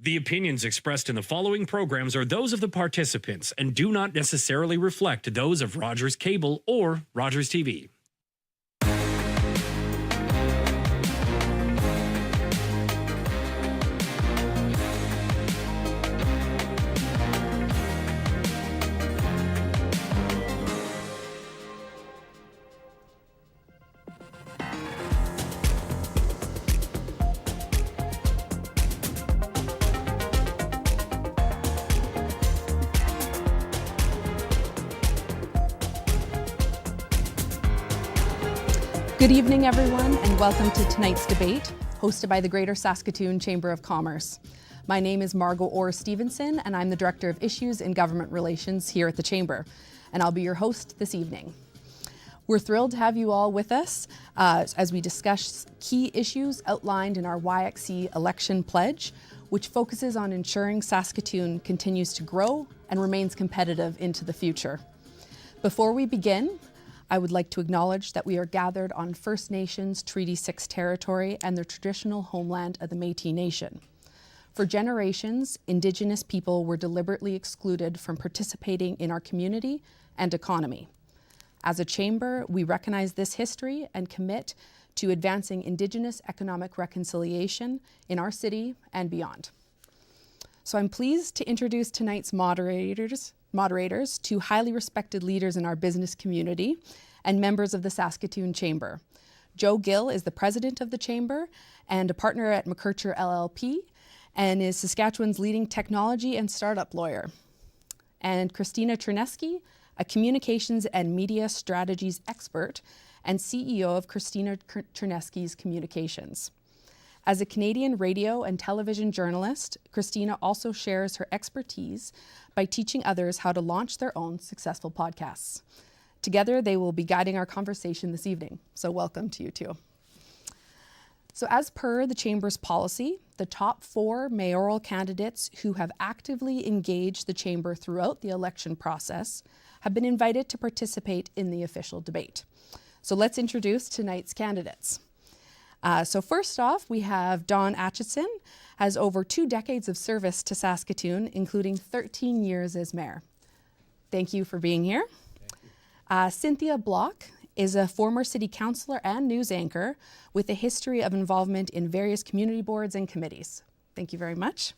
The opinions expressed in the following programs are those of the participants and do not necessarily reflect those of Rogers Cable or Rogers TV. Good evening, everyone, and welcome to tonight's debate, hosted by the Greater Saskatoon Chamber of Commerce. My name is Margot Orr-Stevenson, and I'm the Director of Issues and Government Relations here at the Chamber, and I'll be your host this evening. We're thrilled to have you all with us as we discuss key issues outlined in our YXC election pledge, which focuses on ensuring Saskatoon continues to grow and remains competitive into the future. Before we begin, I would like to acknowledge that we are gathered on First Nations Treaty 6 territory and the traditional homeland of the Métis Nation. For generations, Indigenous people were deliberately excluded from participating in our community and economy. As a chamber, we recognize this history and commit to advancing Indigenous economic reconciliation in our city and beyond. So I'm pleased to introduce tonight's moderators, two highly respected leaders in our business community and members of the Saskatoon Chamber. Joe Gill is the president of the Chamber and a partner at McKercher LLP and is Saskatchewan's leading technology and startup lawyer. And Christina Chernesky, a communications and media strategies expert and CEO of Christina Chernesky's Communications. As a Canadian radio and television journalist, Christina also shares her expertise by teaching others how to launch their own successful podcasts. Together, they will be guiding our conversation this evening. So welcome to you two. So as per the Chamber's policy, the top 4 mayoral candidates who have actively engaged the Chamber throughout the election process have been invited to participate in the official debate. So let's introduce tonight's candidates. So first off, we have Don Atchison, has over 2 decades of service to Saskatoon, including 13 years as mayor. Thank you for being here. Cynthia Block is a former city councillor and news anchor with a history of involvement in various community boards and committees. Thank you very much.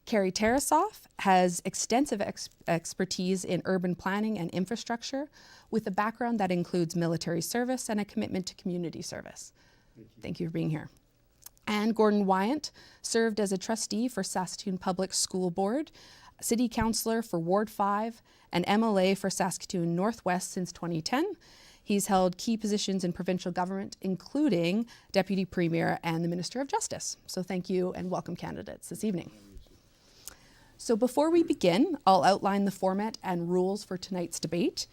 Cary Tarasoff has extensive expertise in urban planning and infrastructure with a background that includes military service and a commitment to community service. Thank you for being here. And Gordon Wyant served as a trustee for Saskatoon Public School Board, city councillor for Ward 5, and MLA for Saskatoon Northwest since 2010. He's held key positions in provincial government, including Deputy Premier and the Minister of Justice. So thank you and welcome candidates this evening. So before we begin, I'll outline the format and rules for tonight's debate.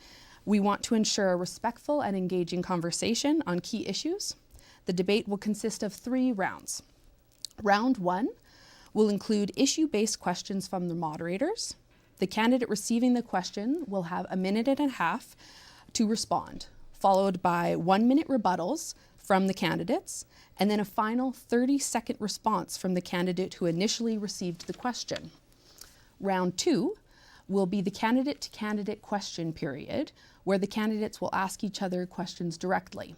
We want to ensure a respectful and engaging conversation on key issues. The debate will consist of 3 rounds. Round 1 will include issue-based questions from the moderators. The candidate receiving the question will have 1.5 minutes to respond, followed by 1-minute rebuttals from the candidates, and then a final 30-second response from the candidate who initially received the question. Round 2 will be the candidate-to-candidate question period, where the candidates will ask each other questions directly.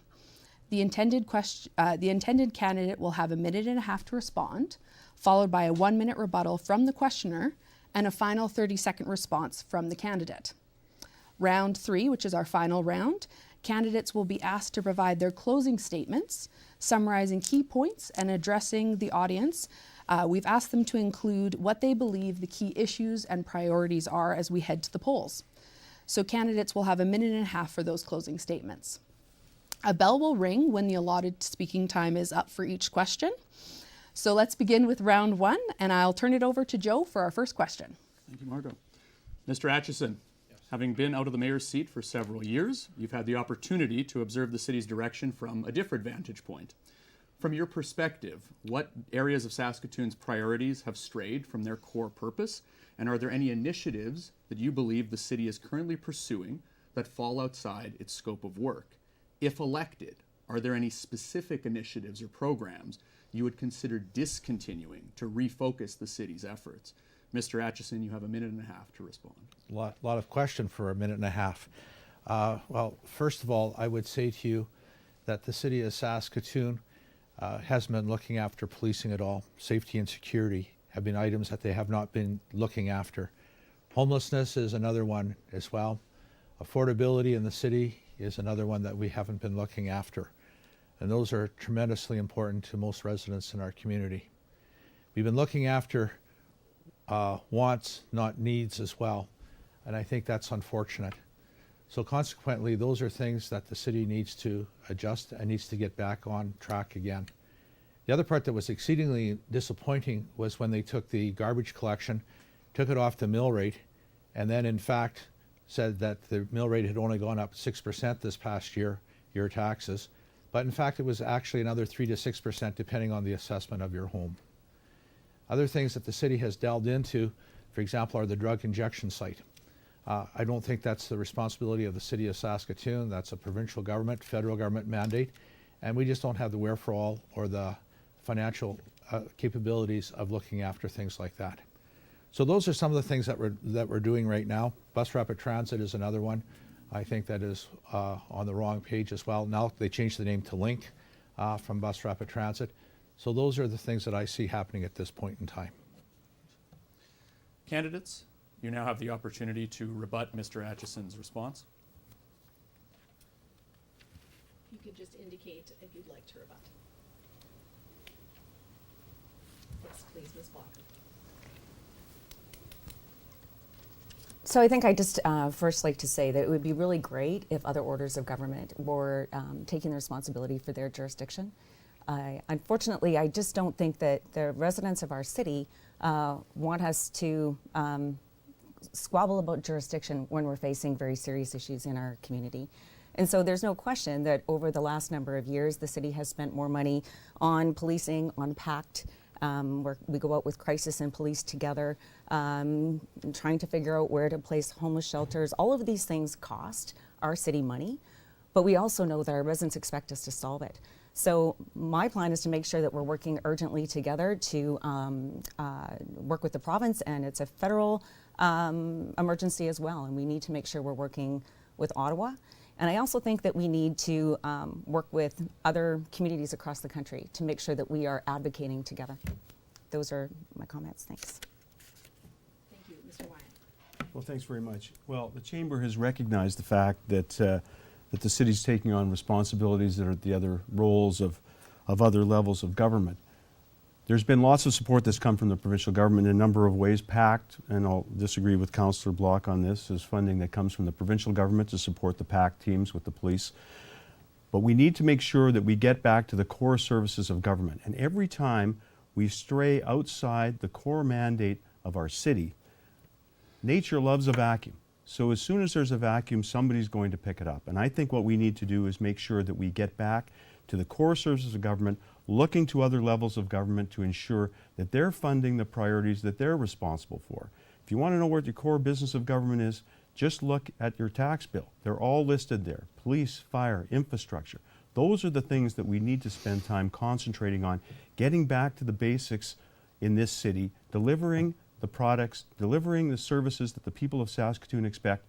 The intended candidate will have 1.5 minutes to respond, followed by a 1-minute rebuttal from the questioner and a final 30-second response from the candidate. Round 3, which is our final round, candidates will be asked to provide their closing statements, summarizing key points and addressing the audience. We've asked them to include what they believe the key issues and priorities are as we head to the polls. So candidates will have 1.5 minutes for those closing statements. A bell will ring when the allotted speaking time is up for each question. So let's begin with round 1, and I'll turn it over to Joe for our first question. Thank you, Margot. Mr. Atchison, having been out of the mayor's seat for several years, you've had the opportunity to observe the city's direction from a different vantage point. From your perspective, what areas of Saskatoon's priorities have strayed from their core purpose, and are there any initiatives that you believe the city is currently pursuing that fall outside its scope of work? If elected, are there any specific initiatives or programs you would consider discontinuing to refocus the city's efforts? Mr. Atchison, you have a minute and a half to respond. Lot of question for a minute and a half. Well, first of all, I would say to you that the city of Saskatoon hasn't been looking after policing at all. Safety and security have been items that they have not been looking after. Homelessness is another one as well. Affordability in the city is another one that we haven't been looking after. And those are tremendously important to most residents in our community. We've been looking after wants, not needs as well. And I think that's unfortunate. So consequently, those are things that the city needs to adjust and needs to get back on track again. The other part that was exceedingly disappointing was when they took the garbage collection, took it off the mill rate, and then in fact said that the mill rate had only gone up 6% this past year, your taxes. But in fact, it was actually another 3 to 6% depending on the assessment of your home. Other things that the city has delved into, for example, are the drug injection site. I don't think that's the responsibility of the city of Saskatoon. That's a provincial government, federal government mandate, and we just don't have the wherewithal or the financial capabilities of looking after things like that. So those are some of the things that we're doing right now. Bus rapid transit is another one. I think that is on the wrong page as well. Now they changed the name to Link from Bus Rapid Transit. So those are the things that I see happening at this point in time. Candidates, you now have the opportunity to rebut Mr. Atchison's response. You could just indicate if you'd like to rebut. Yes, please, Ms. Block. So I think I just first like to say that it would be really great if other orders of government were taking the responsibility for their jurisdiction. Unfortunately, I just don't think that the residents of our city want us to squabble about jurisdiction when we're facing very serious issues in our community. And so there's no question that over the last number of years, the city has spent more money on policing, on PACT, where we go out with crisis and police together, trying to figure out where to place homeless shelters. All of these things cost our city money, but we also know that our residents expect us to solve it. So my plan is to make sure that we're working urgently together to work with the province, and it's a federal emergency as well, and we need to make sure we're working with Ottawa. And I also think that we need to work with other communities across the country to make sure that we are advocating together. Those are my comments. Thanks. Thank you. Mr. Wyant. Well, thanks very much. Well, the Chamber has recognized the fact that that the city's taking on responsibilities that are the other roles of other levels of government. There's been lots of support that's come from the provincial government in a number of ways. PACT, and I'll disagree with Councillor Block on this, is funding that comes from the provincial government to support the PACT teams with the police. But we need to make sure that we get back to the core services of government. And every time we stray outside the core mandate of our city, nature loves a vacuum. So as soon as there's a vacuum, somebody's going to pick it up. And I think what we need to do is make sure that we get back to the core services of government, looking to other levels of government to ensure that they're funding the priorities that they're responsible for. If you want to know what your core business of government is, just look at your tax bill. They're all listed there. Police, fire, infrastructure. Those are the things that we need to spend time concentrating on, getting back to the basics in this city, delivering the products, delivering the services that the people of Saskatoon expect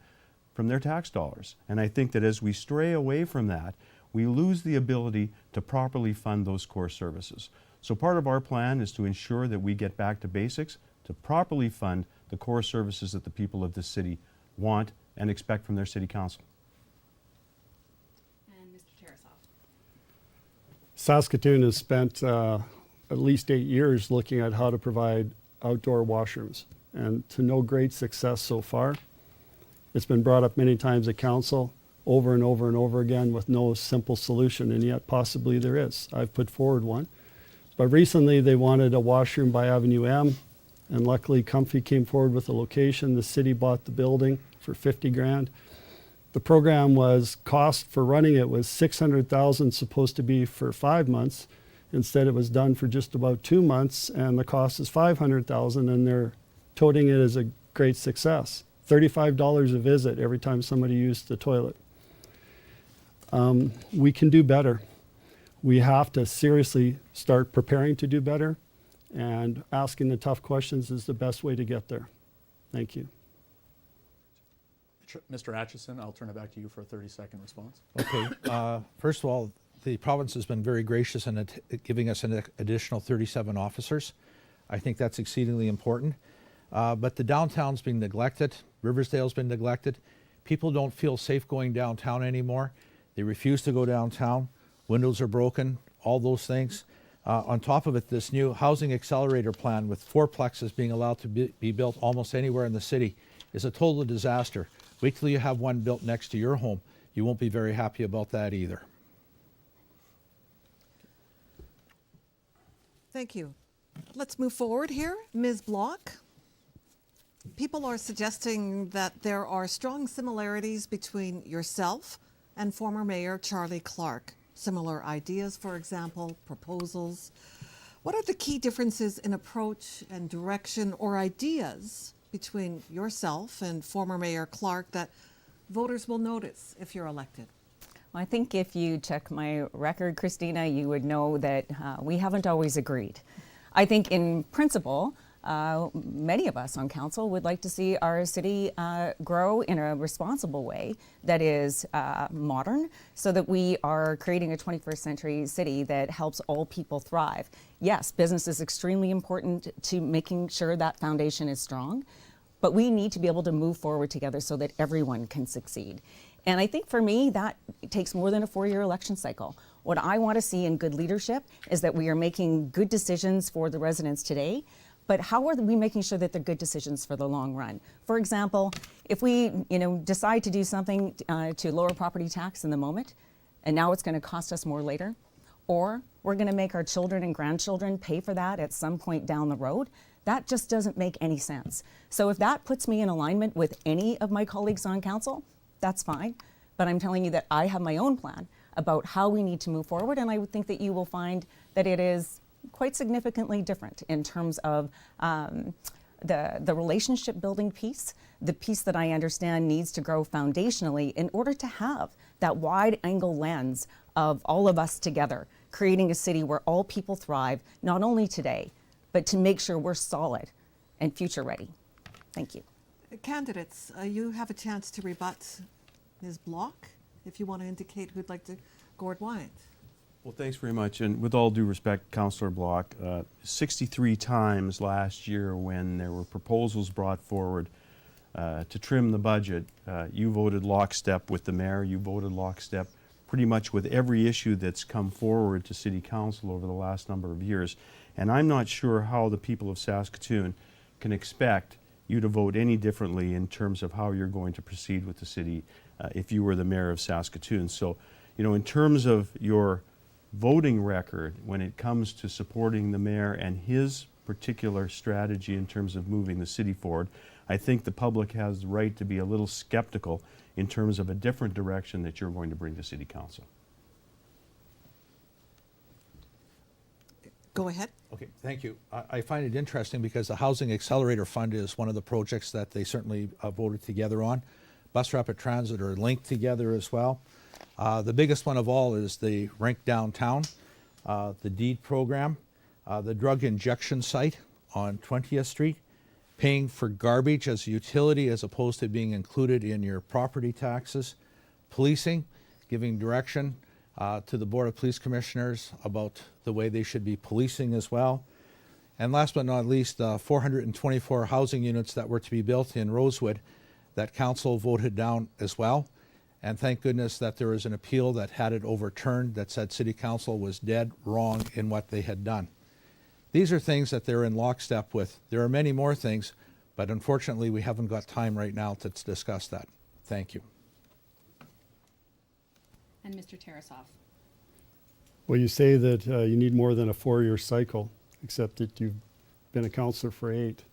from their tax dollars. And I think that as we stray away from that, we lose the ability to properly fund those core services. So part of our plan is to ensure that we get back to basics, to properly fund the core services that the people of this city want and expect from their city council. And Mr. Tarasoff. Saskatoon has spent at least 8 years looking at how to provide outdoor washrooms, and to no great success so far. It's been brought up many times at council, over and over and over again, with no simple solution, and yet possibly there is. I've put forward one. But recently they wanted a washroom by Avenue M, and luckily Comfy came forward with a location. The city bought the building for 50 grand. The program was, cost for running it was $600,000, supposed to be for 5 months. Instead, it was done for just about 2 months, and the cost is $500,000, and they're touting it as a great success. $35 a visit every time somebody used the toilet. We can do better. we have to seriously start preparing to do better, and asking the tough questions is the best way to get there. Thank you. Mr. Atchison, I'll turn it back to you for a 30-second response. Okay. First of all, the province has been very gracious in giving us an additional 37 officers. I think that's exceedingly important. But the downtown's being neglected. Riversdale's been neglected. People don't feel safe going downtown anymore. They refuse to go downtown. Windows are broken, all those things. On top of it, this new housing accelerator plan with fourplexes being allowed to be built almost anywhere in the city is a total disaster. Wait till you have one built next to your home. You won't be very happy about that either. Thank you. Let's move forward here. Ms. Block. People are suggesting that there are strong similarities between yourself and former Mayor Charlie Clark. Similar ideas, for example, proposals. What are the key differences in approach and direction or ideas between yourself and former Mayor Clark that voters will notice if you're elected? Well, I think if you check my record, Christina, you would know that we haven't always agreed. I think in principle, many of us on council would like to see our city grow in a responsible way that is modern, so that we are creating a 21st century city that helps all people thrive. Yes, business is extremely important to making sure that foundation is strong, but we need to be able to move forward together so that everyone can succeed. And I think for me, that takes more than a 4-year election cycle. What I want to see in good leadership is that we are making good decisions for the residents today, but how are we making sure that they're good decisions for the long run? For example, if we decide to do something to lower property tax in the moment, and now it's going to cost us more later, or we're going to make our children and grandchildren pay for that at some point down the road, that just doesn't make any sense. So if that puts me in alignment with any of my colleagues on council, that's fine. But I'm telling you that I have my own plan about how we need to move forward, and I would think that you will find that it is quite significantly different in terms of the relationship building piece, the piece that I understand needs to grow foundationally in order to have that wide angle lens of all of us together, creating a city where all people thrive, not only today, but to make sure we're solid and future ready. Thank you. Candidates, you have a chance to rebut Ms. Block, if you want to indicate who'd like to. Gord Wyant. Well, thanks very much. And with all due respect, Councillor Block, 63 times last year when there were proposals brought forward to trim the budget, you voted lockstep with the mayor. You voted lockstep pretty much with every issue that's come forward to City Council over the last number of years. And I'm not sure how the people of Saskatoon can expect you to vote any differently in terms of how you're going to proceed with the city if you were the mayor of Saskatoon. So, in terms of your voting record when it comes to supporting the mayor and his particular strategy in terms of moving the city forward, I think the public has the right to be a little skeptical in terms of a different direction that you're going to bring to City Council. Go ahead. Okay, thank you. I find it interesting because the Housing Accelerator Fund is one of the projects that they certainly voted together on. Bus Rapid Transit are linked together as well. The biggest one of all is the Rink Downtown, the deed program, the drug injection site on 20th Street, paying for garbage as a utility as opposed to being included in your property taxes, policing, giving direction to the Board of Police Commissioners about the way they should be policing as well. And last but not least, 424 housing units that were to be built in Rosewood that council voted down as well. And thank goodness that there was an appeal that had it overturned that said City Council was dead wrong in what they had done. These are things that they're in lockstep with. There are many more things, but unfortunately we haven't got time right now to discuss that. Thank you. And Mr. Tarasoff. Well, you say that you need more than a 4-year cycle, except that you've been a councillor for 8.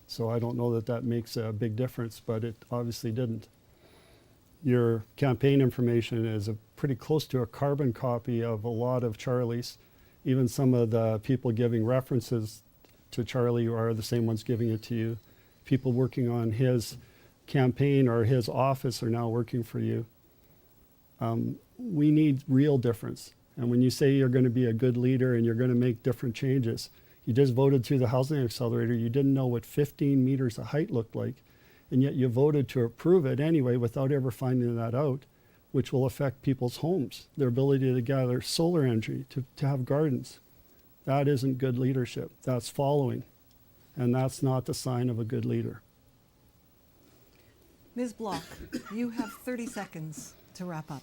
So I don't know that that makes a big difference, but it obviously didn't. Your campaign information is pretty close to a carbon copy of a lot of Charlie's. Even some of the people giving references to Charlie are the same ones giving it to you. People working on his campaign or his office are now working for you. We need real difference. And when you say you're going to be a good leader and you're going to make different changes, you just voted through the housing accelerator. You didn't know what 15 meters of height looked like, and yet you voted to approve it anyway without ever finding that out, which will affect people's homes, their ability to gather solar energy, to have gardens. That isn't good leadership. That's following, and that's not the sign of a good leader. Ms. Block, you have 30 seconds to wrap up.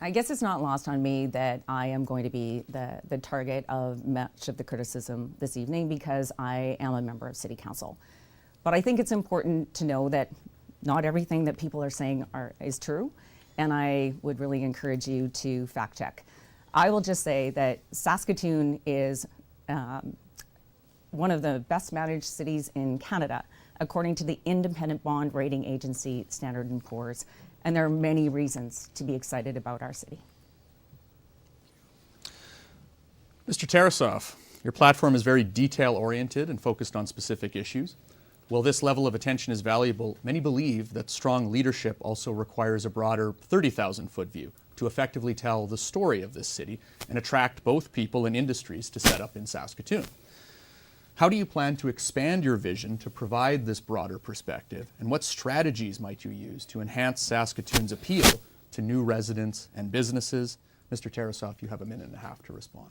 I guess it's not lost on me that I am going to be the target of much of the criticism this evening because I am a member of City Council. But I think it's important to know that not everything that people are saying is true, and I would really encourage you to fact check. I will just say that Saskatoon is one of the best managed cities in Canada, according to the independent bond rating agency Standard & Poor's. And there are many reasons to be excited about our city. Mr. Tarasoff, your platform is very detail-oriented and focused on specific issues. While this level of attention is valuable, many believe that strong leadership also requires a broader 30,000-foot view to effectively tell the story of this city and attract both people and industries to set up in Saskatoon. How do you plan to expand your vision to provide this broader perspective, and what strategies might you use to enhance Saskatoon's appeal to new residents and businesses? Mr. Tarasoff, you have a minute and a half to respond.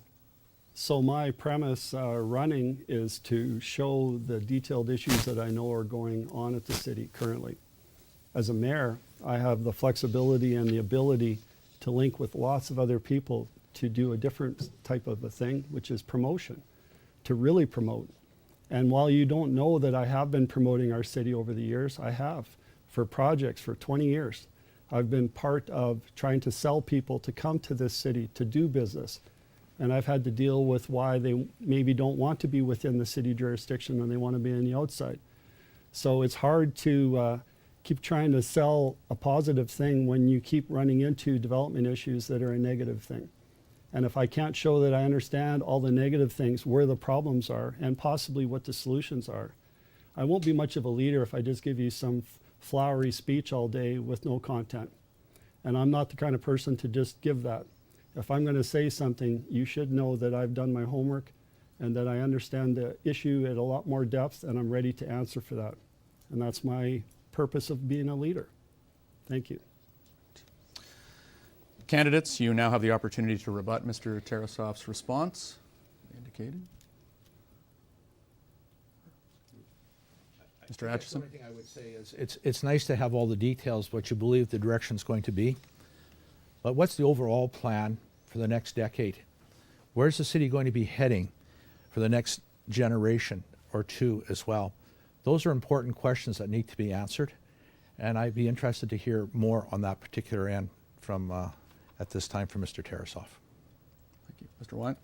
So my premise running is to show the detailed issues that I know are going on at the city currently. As a mayor, I have the flexibility and the ability to link with lots of other people to do a different type of a thing, which is promotion, to really promote. And while you don't know that I have been promoting our city over the years, I have for projects for 20 years. I've been part of trying to sell people to come to this city to do business. And I've had to deal with why they maybe don't want to be within the city jurisdiction and they want to be on the outside. So it's hard to keep trying to sell a positive thing when you keep running into development issues that are a negative thing. And if I can't show that I understand all the negative things, where the problems are, and possibly what the solutions are, I won't be much of a leader if I just give you some flowery speech all day with no content. And I'm not the kind of person to just give that. If I'm going to say something, you should know that I've done my homework and that I understand the issue at a lot more depth, and I'm ready to answer for that. And that's my purpose of being a leader. Thank you. Candidates, you now have the opportunity to rebut Mr. Tarasoff's response. Indicated. Mr. Atchison? The only thing I would say is it's nice to have all the details, what you believe the direction is going to be. But what's the overall plan for the next decade? Where's the city going to be heading for the next generation or two as well? Those are important questions that need to be answered. And I'd be interested to hear more on that particular end from at this time from Mr. Tarasoff. Thank you. Mr. Wyant?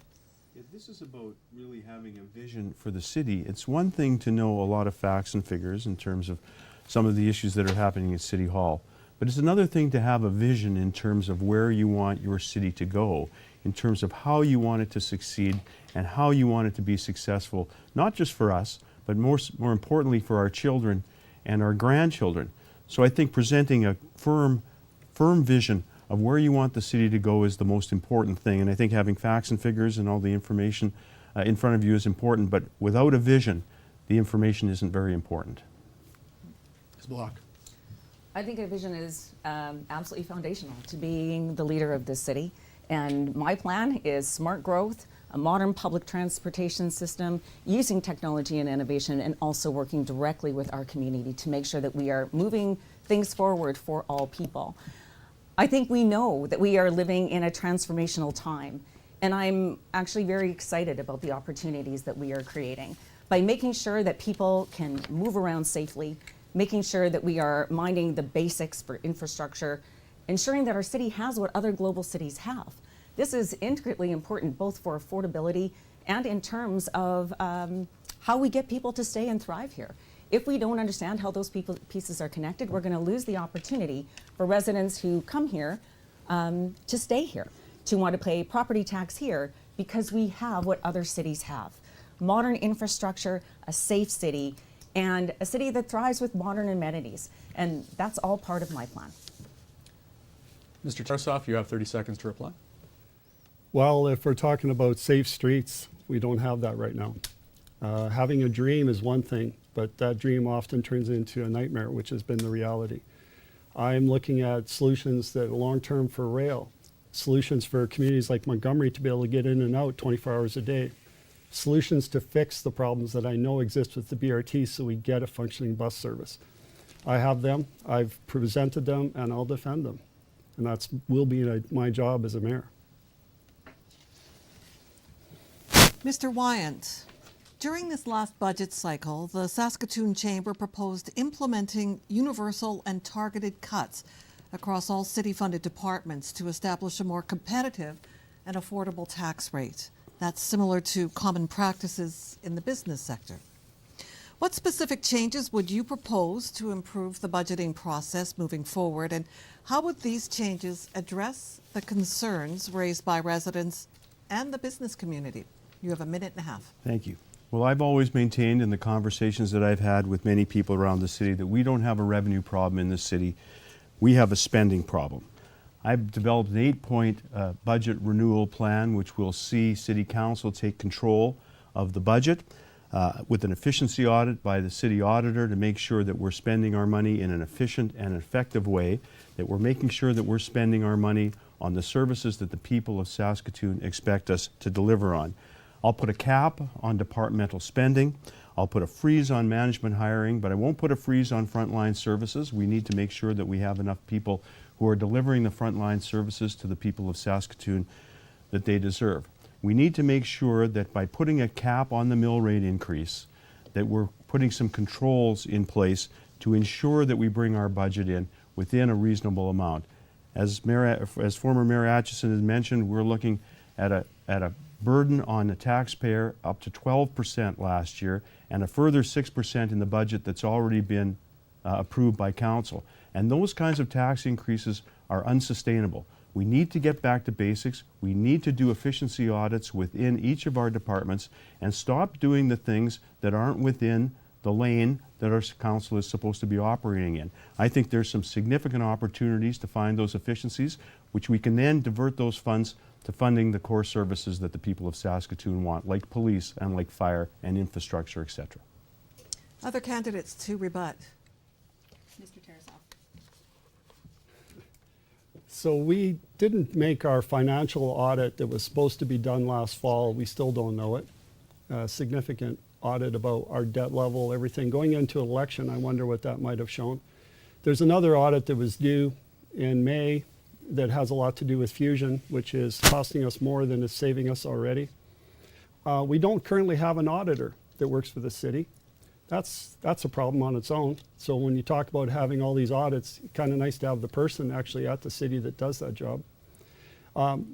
Yeah, this is about really having a vision for the city. It's one thing to know a lot of facts and figures in terms of some of the issues that are happening at City Hall, but it's another thing to have a vision in terms of where you want your city to go, in terms of how you want it to succeed and how you want it to be successful, not just for us, but more importantly for our children and our grandchildren. So I think presenting a firm vision of where you want the city to go is the most important thing. And I think having facts and figures and all the information in front of you is important, but without a vision, the information isn't very important. Ms. Block? I think a vision is absolutely foundational to being the leader of this city. And my plan is smart growth, a modern public transportation system, using technology and innovation, and also working directly with our community to make sure that we are moving things forward for all people. I think we know that we are living in a transformational time, and I'm actually very excited about the opportunities that we are creating by making sure that people can move around safely, making sure that we are minding the basics for infrastructure, ensuring that our city has what other global cities have. This is intricately important both for affordability and in terms of how we get people to stay and thrive here. If we don't understand how those pieces are connected, we're going to lose the opportunity for residents who come here to stay here, to want to pay property tax here, because we have what other cities have. Modern infrastructure, a safe city, and a city that thrives with modern amenities. And that's all part of my plan. Mr. Tarasoff, you have 30 seconds to reply. Well, if we're talking about safe streets, we don't have that right now. Having a dream is one thing, but that dream often turns into a nightmare, which has been the reality. I'm looking at solutions that are long-term for rail, solutions for communities like Montgomery to be able to get in and out 24 hours a day, solutions to fix the problems that I know exist with the BRT so we get a functioning bus service. I have them, I've presented them, and I'll defend them. And that will be my job as a mayor. Mr. Wyant, during this last budget cycle, the Saskatoon Chamber proposed implementing universal and targeted cuts across all city-funded departments to establish a more competitive and affordable tax rate. That's similar to common practices in the business sector. What specific changes would you propose to improve the budgeting process moving forward, and how would these changes address the concerns raised by residents and the business community? You have a minute and a half. Thank you. Well, I've always maintained in the conversations that I've had with many people around the city that we don't have a revenue problem in this city. We have a spending problem. I've developed an 8-point budget renewal plan, which will see City Council take control of the budget with an efficiency audit by the city auditor to make sure that we're spending our money in an efficient and effective way, that we're making sure that we're spending our money on the services that the people of Saskatoon expect us to deliver on. I'll put a cap on departmental spending. I'll put a freeze on management hiring, but I won't put a freeze on frontline services. We need to make sure that we have enough people who are delivering the frontline services to the people of Saskatoon that they deserve. We need to make sure that by putting a cap on the mill rate increase, that we're putting some controls in place to ensure that we bring our budget in within a reasonable amount. As former Mayor Atchison has mentioned, we're looking at a burden on the taxpayer up to 12% last year, and a further 6% in the budget that's already been approved by council. And those kinds of tax increases are unsustainable. We need to get back to basics. We need to do efficiency audits within each of our departments and stop doing the things that aren't within the lane that our council is supposed to be operating in. I think there's some significant opportunities to find those efficiencies, which we can then divert those funds to funding the core services that the people of Saskatoon want, like police and like fire and infrastructure, etc. Other candidates to rebut. Mr. Tarasoff. So we didn't make our financial audit that was supposed to be done last fall. We still don't know it. Significant audit about our debt level, everything. Going into election, I wonder what that might have shown. There's another audit that was due in May that has a lot to do with fusion, which is costing us more than it's saving us already. We don't currently have an auditor that works for the city. That's a problem on its own. So when you talk about having all these audits, it's kind of nice to have the person actually at the city that does that job.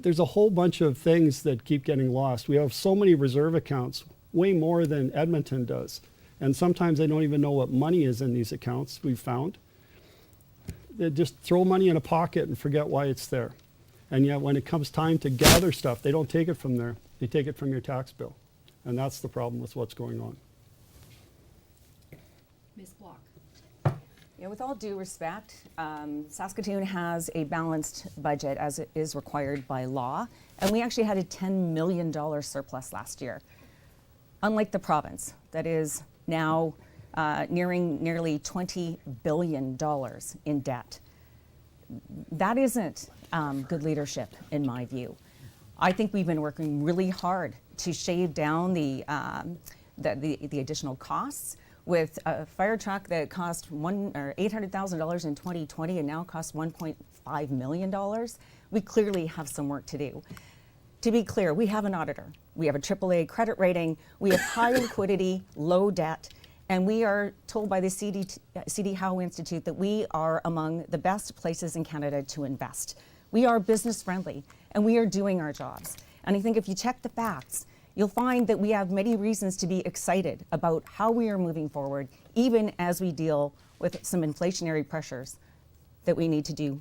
There's a whole bunch of things that keep getting lost. We have so many reserve accounts, way more than Edmonton does. And sometimes they don't even know what money is in these accounts, we've found. They just throw money in a pocket and forget why it's there. And yet when it comes time to gather stuff, they don't take it from there. They take it from your tax bill. And that's the problem with what's going on. Ms. Block. Yeah, with all due respect, Saskatoon has a balanced budget as it is required by law, and we actually had a $10 million surplus last year. Unlike the province, that is now nearing nearly $20 billion in debt. That isn't good leadership, in my view. I think we've been working really hard to shave down the additional costs. With a fire truck that cost $800,000 in 2020 and now costs $1.5 million, we clearly have some work to do. To be clear, we have an auditor. We have a AAA credit rating. We have high liquidity, low debt, and we are told by the C.D. Howe Institute that we are among the best places in Canada to invest. We are business friendly, and we are doing our jobs. And I think if you check the facts, you'll find that we have many reasons to be excited about how we are moving forward, even as we deal with some inflationary pressures that we need to do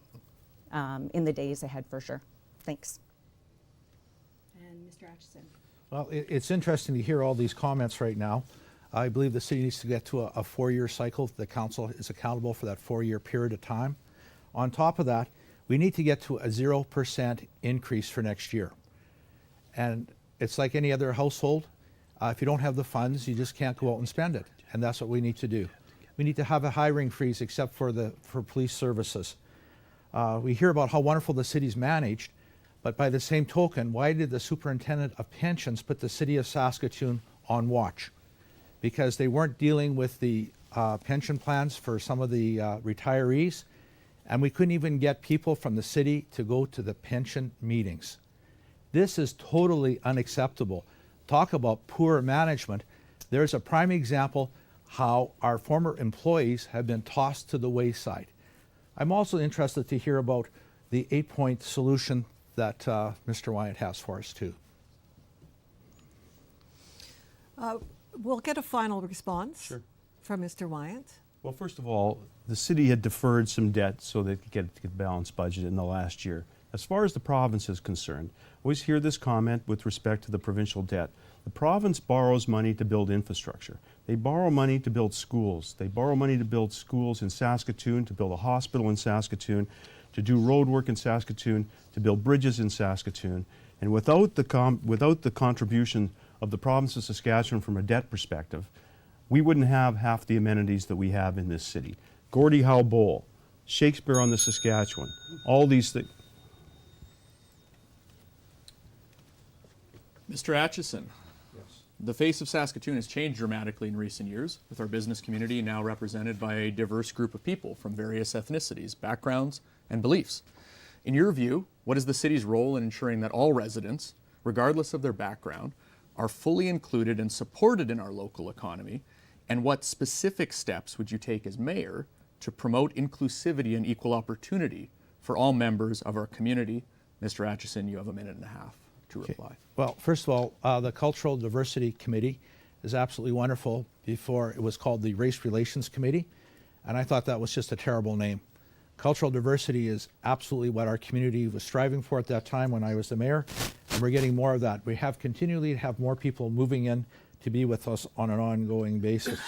in the days ahead for sure. Thanks. And Mr. Atchison. Well, it's interesting to hear all these comments right now. I believe the city needs to get to a 4-year cycle. The council is accountable for that 4-year period of time. On top of that, we need to get to a 0% increase for next year. And it's like any other household. If you don't have the funds, you just can't go out and spend it. And that's what we need to do. We need to have a hiring freeze except for police services. We hear about how wonderful the city's managed, but by the same token, why did the superintendent of pensions put the city of Saskatoon on watch? Because they weren't dealing with the pension plans for some of the retirees, and we couldn't even get people from the city to go to the pension meetings. This is totally unacceptable. Talk about poor management. There's a prime example how our former employees have been tossed to the wayside. I'm also interested to hear about the 8-point solution that Mr. Wyant has for us too. We'll get a final response from Mr. Wyant. Well, first of all, the city had deferred some debt so they could get a balanced budget in the last year. As far as the province is concerned, I always hear this comment with respect to the provincial debt. The province borrows money to build infrastructure. They borrow money to build schools. They borrow money to build schools in Saskatoon, to build a hospital in Saskatoon, to do road work in Saskatoon, to build bridges in Saskatoon. And without the contribution of the province of Saskatchewan from a debt perspective, we wouldn't have half the amenities that we have in this city. Gordie Howe Bowl, Shakespeare on the Saskatchewan, all these things. Mr. Atchison, the face of Saskatoon has changed dramatically in recent years, with our business community now represented by a diverse group of people from various ethnicities, backgrounds, and beliefs. In your view, what is the city's role in ensuring that all residents, regardless of their background, are fully included and supported in our local economy? And what specific steps would you take as mayor to promote inclusivity and equal opportunity for all members of our community? Mr. Atchison, you have a minute and a half to reply. Well, first of all, the Cultural Diversity Committee is absolutely wonderful. Before it was called the Race Relations Committee, and I thought that was just a terrible name. Cultural diversity is absolutely what our community was striving for at that time when I was the mayor, and we're getting more of that. We have continually have more people moving in to be with us on an ongoing basis.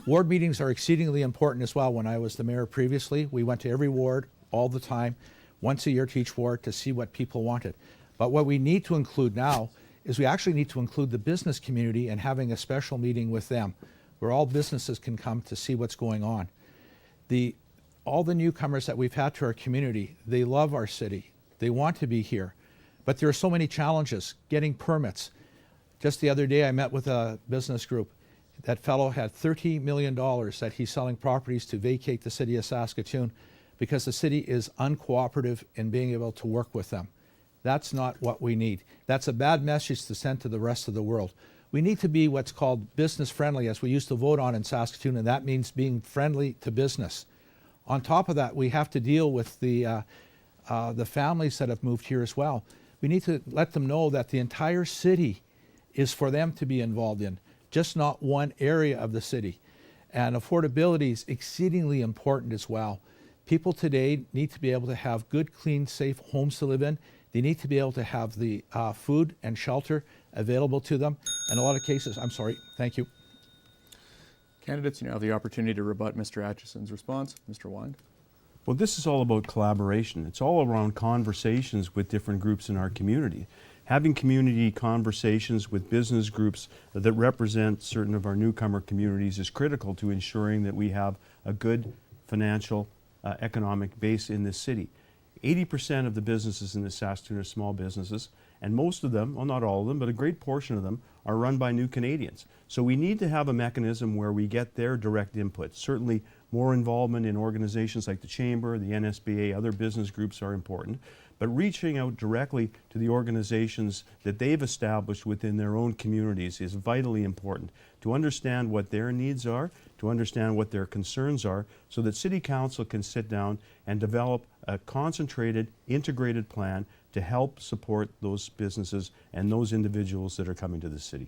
Ward meetings are exceedingly important as well. When I was the mayor previously, we went to every ward all the time, once a year to each ward to see what people wanted. But what we need to include now is we actually need to include the business community and having a special meeting with them where all businesses can come to see what's going on. All the newcomers that we've had to our community, they love our city. They want to be here. But there are so many challenges, getting permits. Just the other day I met with a business group. That fellow had $30 million that he's selling properties to vacate the city of Saskatoon because the city is uncooperative in being able to work with them. That's not what we need. That's a bad message to send to the rest of the world. We need to be what's called business friendly, as we used to vote on in Saskatoon, and that means being friendly to business. On top of that, we have to deal with the families that have moved here as well. We need to let them know that the entire city is for them to be involved in, just not one area of the city. And affordability is exceedingly important as well. People today need to be able to have good, clean, safe homes to live in. They need to be able to have the food and shelter available to them. In a lot of cases, I'm sorry, thank you. Candidates, you now have the opportunity to rebut Mr. Atchison's response. Mr. Wyant. Well, this is all about collaboration. It's all around conversations with different groups in our community. Having community conversations with business groups that represent certain of our newcomer communities is critical to ensuring that we have a good financial, economic base in this city. 80% of the businesses in the Saskatoon are small businesses, and most of them, well, not all of them, but a great portion of them are run by new Canadians. So we need to have a mechanism where we get their direct input. Certainly more involvement in organizations like the Chamber, the NSBA, other business groups are important, but reaching out directly to the organizations that they've established within their own communities is vitally important to understand what their needs are, to understand what their concerns are, so that City Council can sit down and develop a concentrated, integrated plan to help support those businesses and those individuals that are coming to the city.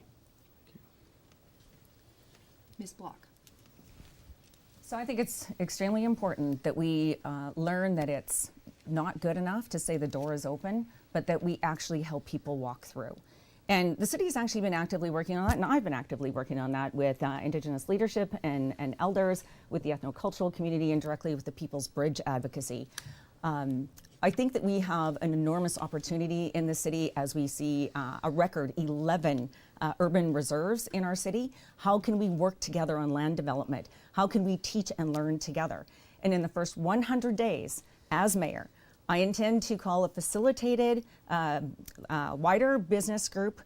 Ms. Block. So I think it's extremely important that we learn that it's not good enough to say the door is open, but that we actually help people walk through. And the city has actually been actively working on that, and I've been actively working on that with Indigenous leadership and elders, with the ethnocultural community, and directly with the People's Bridge advocacy. I think that we have an enormous opportunity in the city as we see a record 11 urban reserves in our city. How can we work together on land development? How can we teach and learn together? And in the first 100 days as mayor, I intend to call a facilitated wider business group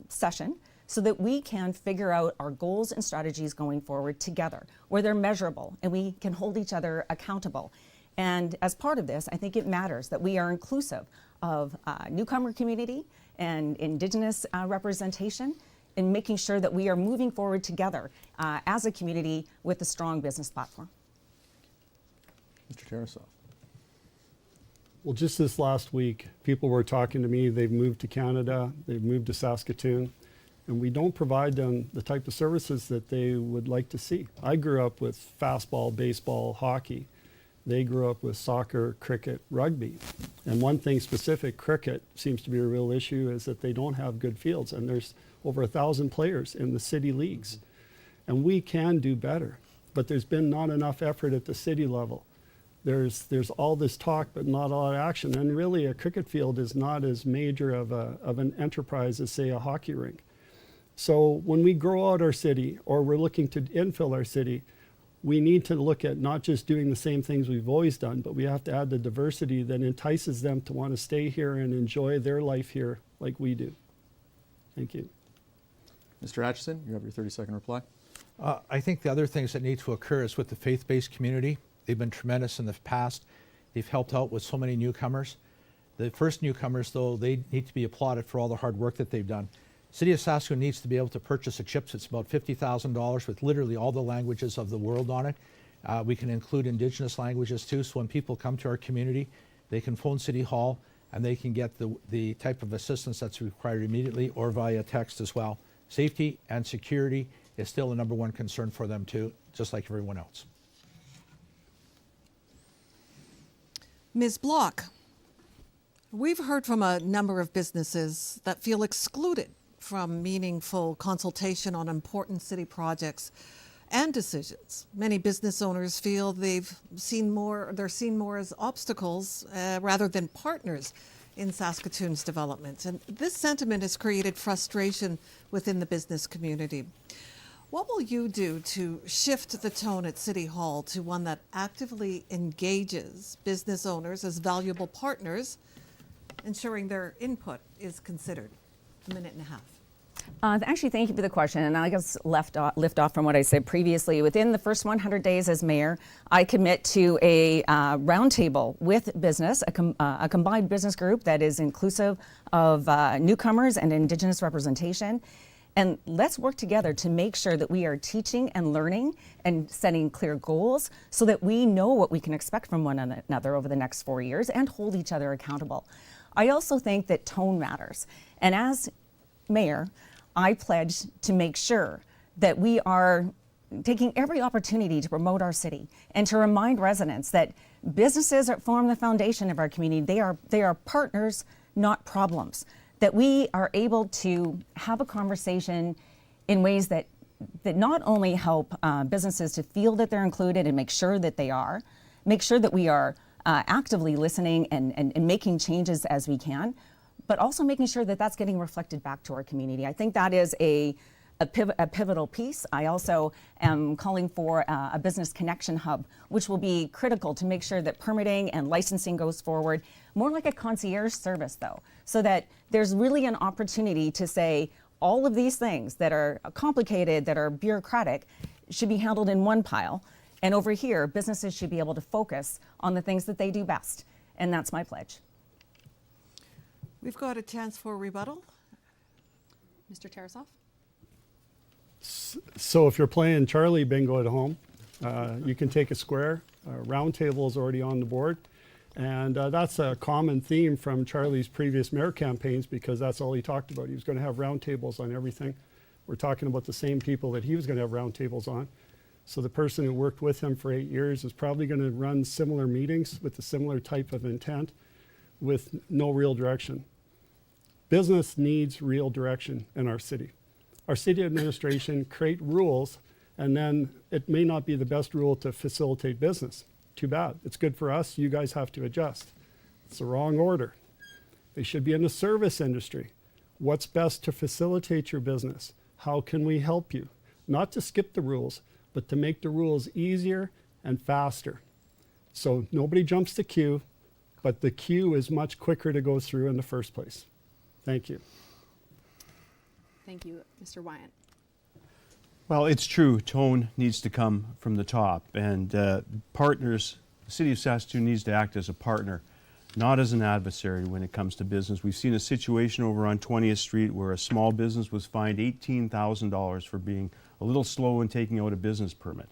session so that we can figure out our goals and strategies going forward together, where they're measurable and we can hold each other accountable. And as part of this, I think it matters that we are inclusive of newcomer community and Indigenous representation, and making sure that we are moving forward together as a community with a strong business platform. Mr. Tarasoff. Well, just this last week, people were talking to me. They've moved to Canada, they've moved to Saskatoon, and we don't provide them the type of services that they would like to see. I grew up with fastball, baseball, hockey. They grew up with soccer, cricket, rugby. And one thing specific, cricket seems to be a real issue, is that they don't have good fields. And there's over 1,000 players in the city leagues. And we can do better, but there's been not enough effort at the city level. There's all this talk, but not a lot of action. And really, a cricket field is not as major of an enterprise as, say, a hockey rink. So when we grow out our city, or we're looking to infill our city, we need to look at not just doing the same things we've always done, but we have to add the diversity that entices them to want to stay here and enjoy their life here like we do. Thank you. Mr. Atchison, you have your 30-second reply. I think the other things that need to occur is with the faith-based community. They've been tremendous in the past. They've helped out with so many newcomers. The first newcomers, though, they need to be applauded for all the hard work that they've done. City of Saskatoon needs to be able to purchase a chip. It's about $50,000 with literally all the languages of the world on it. We can include Indigenous languages too, so when people come to our community, they can phone City Hall and they can get the type of assistance that's required immediately or via text as well. Safety and security is still the number one concern for them too, just like everyone else. Ms. Block, we've heard from a number of businesses that feel excluded from meaningful consultation on important city projects and decisions. Many business owners feel they're seen more as obstacles rather than partners in Saskatoon's development. And this sentiment has created frustration within the business community. What will you do to shift the tone at City Hall to one that actively engages business owners as valuable partners, ensuring their input is considered? A minute and a half. Actually, thank you for the question. And I guess lift off from what I said previously. Within the first 100 days as mayor, I commit to a roundtable with business, a combined business group that is inclusive of newcomers and Indigenous representation. And let's work together to make sure that we are teaching and learning and setting clear goals so that we know what we can expect from one another over the next 4 years and hold each other accountable. I also think that tone matters. And as mayor, I pledge to make sure that we are taking every opportunity to promote our city and to remind residents that businesses that form the foundation of our community, they are partners, not problems. That we are able to have a conversation in ways that not only help businesses to feel that they're included and make sure that they are, make sure that we are actively listening and making changes as we can, but also making sure that that's getting reflected back to our community. I think that is a pivotal piece. I also am calling for a business connection hub, which will be critical to make sure that permitting and licensing goes forward, more like a concierge service though, so that there's really an opportunity to say all of these things that are complicated, that are bureaucratic, should be handled in one pile. And over here, businesses should be able to focus on the things that they do best. And that's my pledge. We've got a chance for a rebuttal. Mr. Tarasoff? So if you're playing Charlie bingo at home, you can take a square. Round table is already on the board. And that's a common theme from Charlie's previous mayor campaigns because that's all he talked about. He was going to have round tables on everything. We're talking about the same people that he was going to have round tables on. So the person who worked with him for 8 years is probably going to run similar meetings with a similar type of intent with no real direction. Business needs real direction in our city. Our city administration create rules, and then it may not be the best rule to facilitate business. Too bad. It's good for us. You guys have to adjust. It's the wrong order. They should be in the service industry. What's best to facilitate your business? How can we help you? Not to skip the rules, but to make the rules easier and faster. So nobody jumps the queue, but the queue is much quicker to go through in the first place. Thank you. Thank you, Mr. Wyant. Well, it's true, tone needs to come from the top, and partners, the City of Saskatoon needs to act as a partner, not as an adversary when it comes to business. We've seen a situation over on 20th Street where a small business was fined $18,000 for being a little slow in taking out a business permit.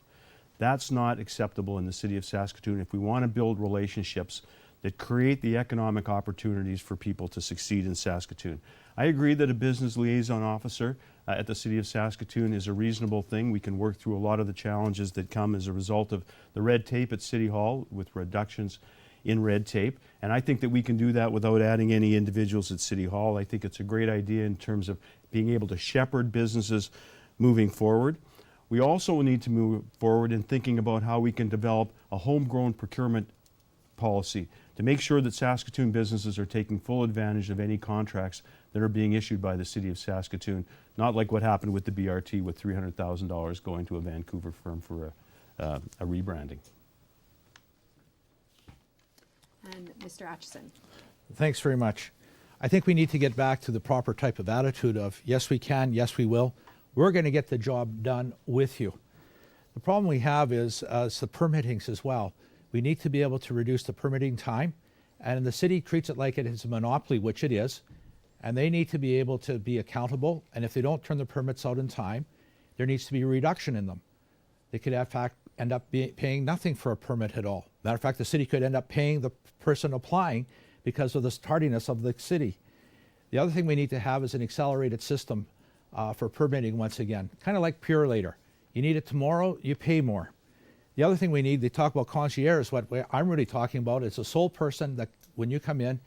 That's not acceptable in the City of Saskatoon if we want to build relationships that create the economic opportunities for people to succeed in Saskatoon. I agree that a business liaison officer at the City of Saskatoon is a reasonable thing. We can work through a lot of the challenges that come as a result of the red tape at City Hall with reductions in red tape. And I think that we can do that without adding any individuals at City Hall. I think it's a great idea in terms of being able to shepherd businesses moving forward. We also need to move forward in thinking about how we can develop a homegrown procurement policy to make sure that Saskatoon businesses are taking full advantage of any contracts that are being issued by the City of Saskatoon, not like what happened with the BRT with $300,000 going to a Vancouver firm for a rebranding. And Mr. Atchison. Thanks very much. I think we need to get back to the proper type of attitude of yes, we can, yes, we will. We're going to get the job done with you. The problem we have is the permittings as well. We need to be able to reduce the permitting time, and the city treats it like it is a monopoly, which it is, and they need to be able to be accountable, and if they don't turn the permits out in time, there needs to be a reduction in them. They could in fact end up paying nothing for a permit at all. Matter of fact, the city could end up paying the person applying because of the tardiness of the city. The other thing we need to have is an accelerated system for permitting once again, kind of like Pure Later. You need it tomorrow, you pay more. The other thing we need, they talk about concierge, what I'm really talking about is a sole person that when you come in,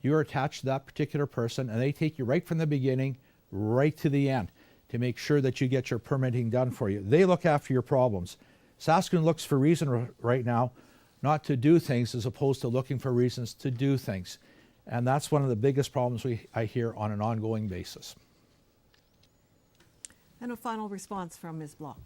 you're attached to that particular person and they take you right from the beginning, right to the end to make sure that you get your permitting done for you. They look after your problems. Saskatoon looks for reason right now not to do things as opposed to looking for reasons to do things. And that's one of the biggest problems I hear on an ongoing basis. And a final response from Ms. Block.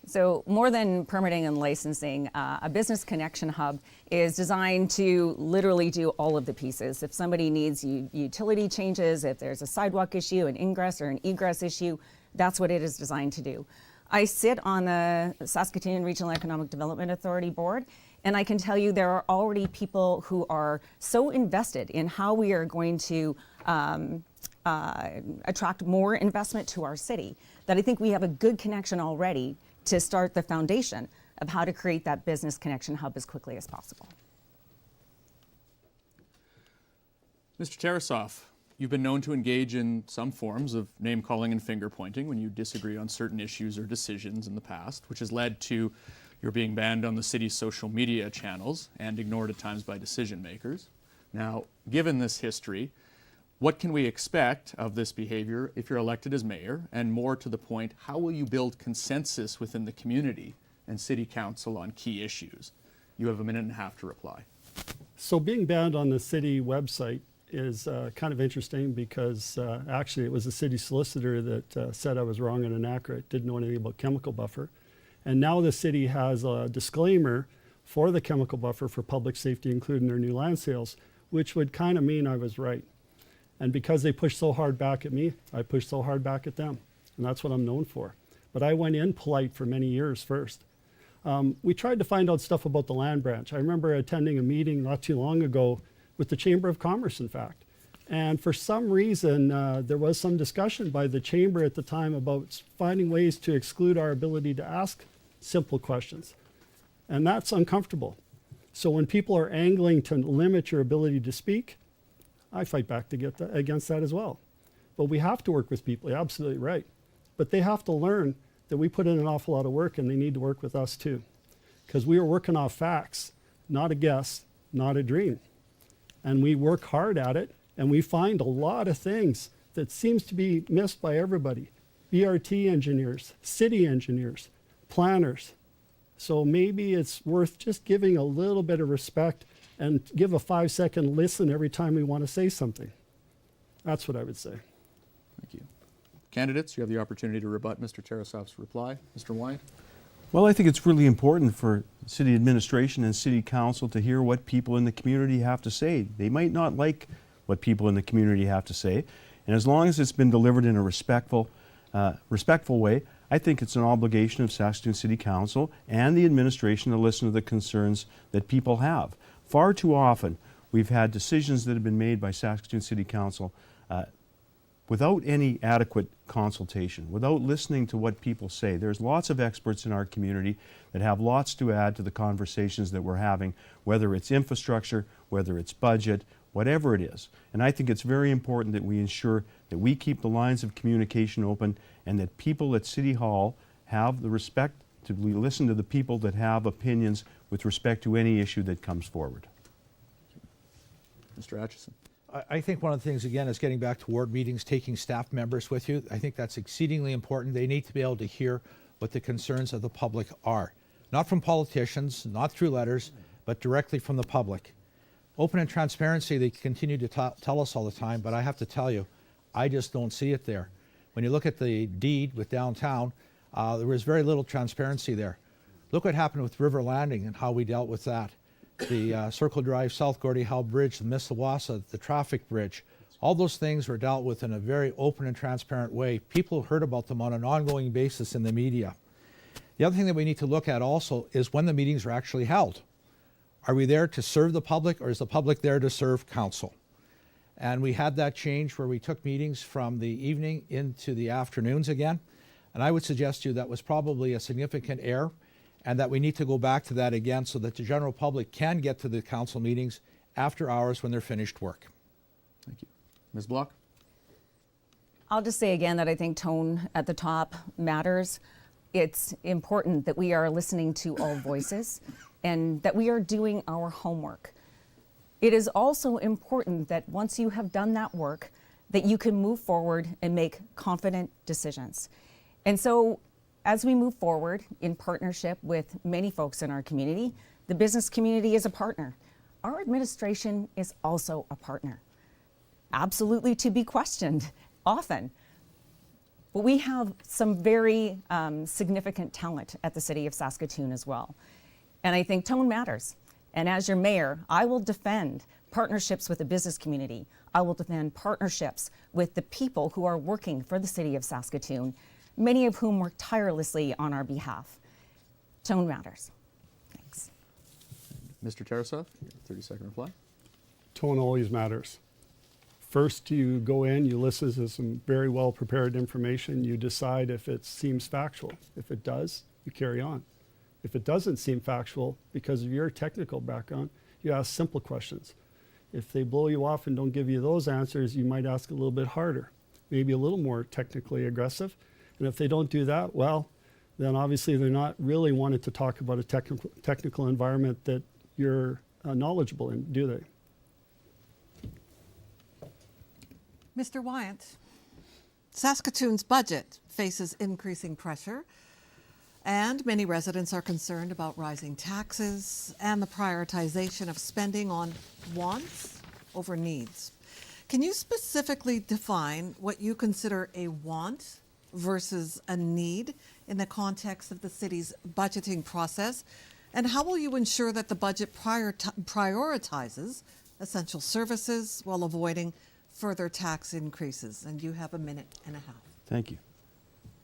So more than permitting and licensing, a business connection hub is designed to literally do all of the pieces. If somebody needs utility changes, if there's a sidewalk issue, an ingress or an egress issue, that's what it is designed to do. I sit on the Saskatoon Regional Economic Development Authority board, and I can tell you there are already people who are so invested in how we are going to attract more investment to our city that I think we have a good connection already to start the foundation of how to create that business connection hub as quickly as possible. Mr. Tarasoff, you've been known to engage in some forms of name-calling and finger-pointing when you disagree on certain issues or decisions in the past, which has led to your being banned on the city's social media channels and ignored at times by decision-makers. Now, given this history, what can we expect of this behavior if you're elected as mayor? And more to the point, how will you build consensus within the community and city council on key issues? You have a minute and a half to reply. So being banned on the city website is kind of interesting because actually it was the city solicitor that said I was wrong and inaccurate, didn't know anything about chemical buffer. And now the city has a disclaimer for the chemical buffer for public safety, including their new land sales, which would kind of mean I was right. And because they pushed so hard back at me, I pushed so hard back at them. And that's what I'm known for. But I went in polite for many years first. We tried to find out stuff about the land branch. I remember attending a meeting not too long ago with the Chamber of Commerce, in fact. And for some reason, there was some discussion by the Chamber at the time about finding ways to exclude our ability to ask simple questions. And that's uncomfortable. So when people are angling to limit your ability to speak, I fight back to get against that as well. But we have to work with people, you're absolutely right. But they have to learn that we put in an awful lot of work and they need to work with us too. Because we are working off facts, not a guess, not a dream. And we work hard at it and we find a lot of things that seems to be missed by everybody. BRT engineers, city engineers, planners. So maybe it's worth just giving a little bit of respect and give a 5-second listen every time we want to say something. That's what I would say. Thank you. Candidates, you have the opportunity to rebut Mr. Tarasoff's reply. Mr. Wyant? Well, I think it's really important for city administration and city council to hear what people in the community have to say. They might not like what people in the community have to say, and as long as it's been delivered in a respectful way, I think it's an obligation of Saskatoon City Council and the administration to listen to the concerns that people have. Far too often, we've had decisions that have been made by Saskatoon City Council without any adequate consultation, without listening to what people say. There's lots of experts in our community that have lots to add to the conversations that we're having, whether it's infrastructure, whether it's budget, whatever it is. And I think it's very important that we ensure that we keep the lines of communication open and that people at City Hall have the respect to listen to the people that have opinions with respect to any issue that comes forward. Mr. Atchison? I think one of the things, again, is getting back to ward meetings, taking staff members with you. I think that's exceedingly important. They need to be able to hear what the concerns of the public are. Not from politicians, not through letters, but directly from the public. Open and transparency, they continue to tell us all the time, but I have to tell you, I just don't see it there. When you look at the deed with downtown, there was very little transparency there. Look what happened with River Landing and how we dealt with that. The Circle Drive, South Gordie Howe Bridge, the Mississauga, the traffic bridge, all those things were dealt with in a very open and transparent way. People heard about them on an ongoing basis in the media. The other thing that we need to look at also is when the meetings are actually held. Are we there to serve the public, or is the public there to serve council? And we had that change where we took meetings from the evening into the afternoons again. And I would suggest to you that was probably a significant error, and that we need to go back to that again so that the general public can get to the council meetings after hours when they're finished work. Thank you. Ms. Block? I'll just say again that I think tone at the top matters. It's important that we are listening to all voices and that we are doing our homework. It is also important that once you have done that work, that you can move forward and make confident decisions. And so as we move forward in partnership with many folks in our community, the business community is a partner. Our administration is also a partner. Absolutely to be questioned often. But we have some very significant talent at the City of Saskatoon as well. And I think tone matters. And as your mayor, I will defend partnerships with the business community. I will defend partnerships with the people who are working for the City of Saskatoon, many of whom work tirelessly on our behalf. Tone matters. Thanks. Mr. Tarasoff, your 30-second reply. Tone always matters. First, you go in, you listen to some very well-prepared information, you decide if it seems factual. If it does, you carry on. If it doesn't seem factual, because of your technical background, you ask simple questions. If they blow you off and don't give you those answers, you might ask a little bit harder, maybe a little more technically aggressive. And if they don't do that, well, then obviously they're not really wanting to talk about a technical environment that you're knowledgeable in, do they? Mr. Wyant, Saskatoon's budget faces increasing pressure, and many residents are concerned about rising taxes and the prioritization of spending on wants over needs. Can you specifically define what you consider a want versus a need in the context of the city's budgeting process? And how will you ensure that the budget prioritizes essential services while avoiding further tax increases? And you have a minute and a half. Thank you.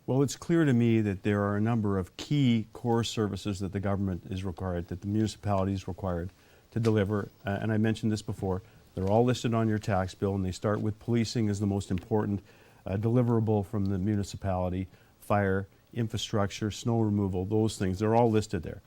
Well, it's clear to me that there are a number of key core services that the government is required, that the municipality is required to deliver. And I mentioned this before. They're all listed on your tax bill, and they start with policing as the most important deliverable from the municipality, fire, infrastructure, snow removal, those things. They're all listed there.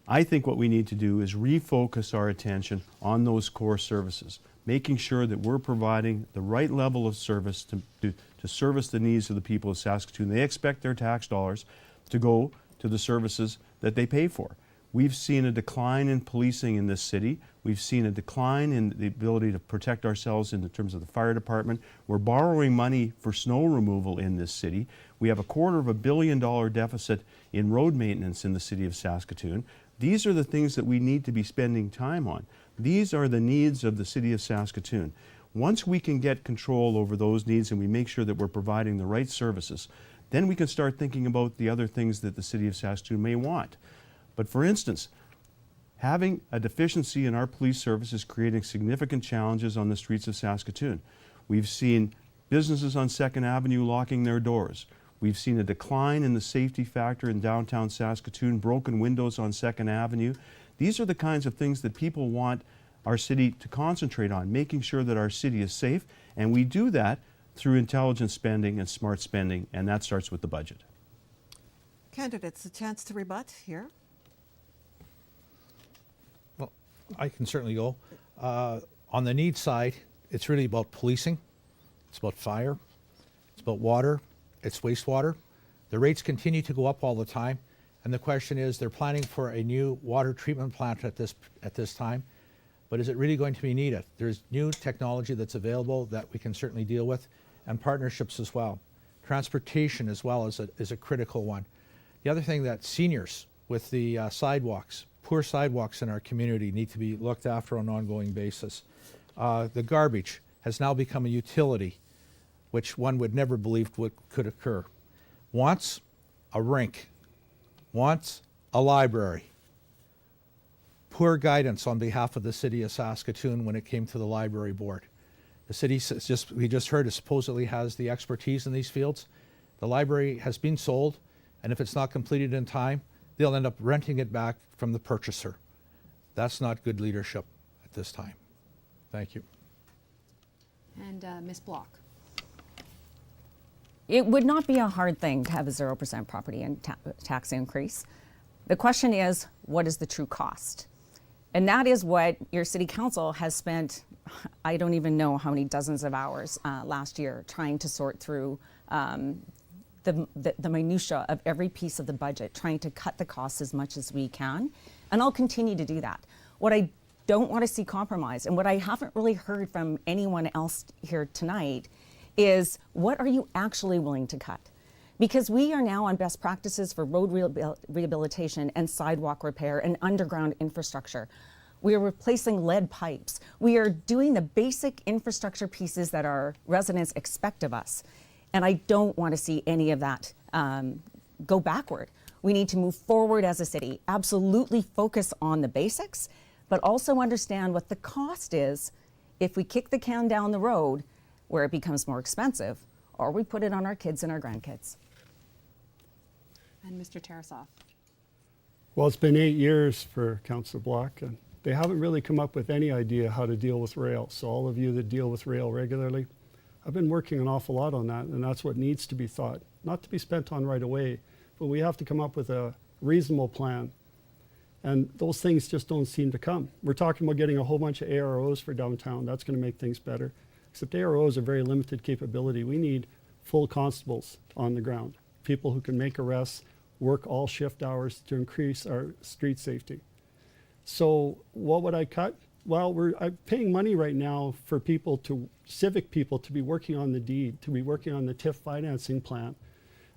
I think what we need to do is refocus our attention on those core services, making sure that we're providing the right level of service to service the needs of the people of Saskatoon. They expect their tax dollars to go to the services that they pay for. We've seen a decline in policing in this city. We've seen a decline in the ability to protect ourselves in terms of the fire department. We're borrowing money for snow removal in this city. We have a $250 million deficit in road maintenance in the city of Saskatoon. These are the things that we need to be spending time on. These are the needs of the city of Saskatoon. Once we can get control over those needs and we make sure that we're providing the right services, then we can start thinking about the other things that the city of Saskatoon may want. But for instance, having a deficiency in our police service is creating significant challenges on the streets of Saskatoon. We've seen businesses on 2nd Avenue locking their doors. We've seen a decline in the safety factor in downtown Saskatoon, broken windows on 2nd Avenue. These are the kinds of things that people want our city to concentrate on, making sure that our city is safe, and we do that through intelligent spending and smart spending, and that starts with the budget. Candidates, a chance to rebut here. Well, I can certainly go. On the need side, it's really about policing. It's about fire. It's about water. It's wastewater. The rates continue to go up all the time. And the question is, they're planning for a new water treatment plant at this time. But is it really going to be needed? There's new technology that's available that we can certainly deal with, and partnerships as well. Transportation as well is a critical one. The other thing that seniors with the sidewalks, poor sidewalks in our community need to be looked after on an ongoing basis. The garbage has now become a utility, which one would never believe could occur. Wants a rink, wants a library. Poor guidance on behalf of the city of Saskatoon when it came to the library board. The city, we just heard, it supposedly has the expertise in these fields. The library has been sold, and if it's not completed in time, they'll end up renting it back from the purchaser. That's not good leadership at this time. Thank you. And Ms. Block. It would not be a hard thing to have a 0% property and tax increase. The question is, what is the true cost? And that is what your city council has spent, I don't even know how many dozens of hours last year trying to sort through the minutia of every piece of the budget, trying to cut the costs as much as we can. And I'll continue to do that. What I don't want to see compromised, and what I haven't really heard from anyone else here tonight, is what are you actually willing to cut? Because we are now on best practices for road rehabilitation and sidewalk repair and underground infrastructure. We are replacing lead pipes. We are doing the basic infrastructure pieces that our residents expect of us. And I don't want to see any of that go backward. We need to move forward as a city, absolutely focus on the basics, but also understand what the cost is if we kick the can down the road where it becomes more expensive, or we put it on our kids and our grandkids. And Mr. Tarasoff. Well, it's been 8 years for Councillor Block, and they haven't really come up with any idea how to deal with rail. So all of you that deal with rail regularly, I've been working an awful lot on that, and that's what needs to be thought. Not to be spent on right away, but we have to come up with a reasonable plan. And those things just don't seem to come. We're talking about getting a whole bunch of AROs for downtown. That's going to make things better. Except AROs are very limited capability. We need full constables on the ground, people who can make arrests, work all shift hours to increase our street safety. So what would I cut? Well, I'm paying money right now for civic people to be working on the deed, to be working on the TIF financing plan.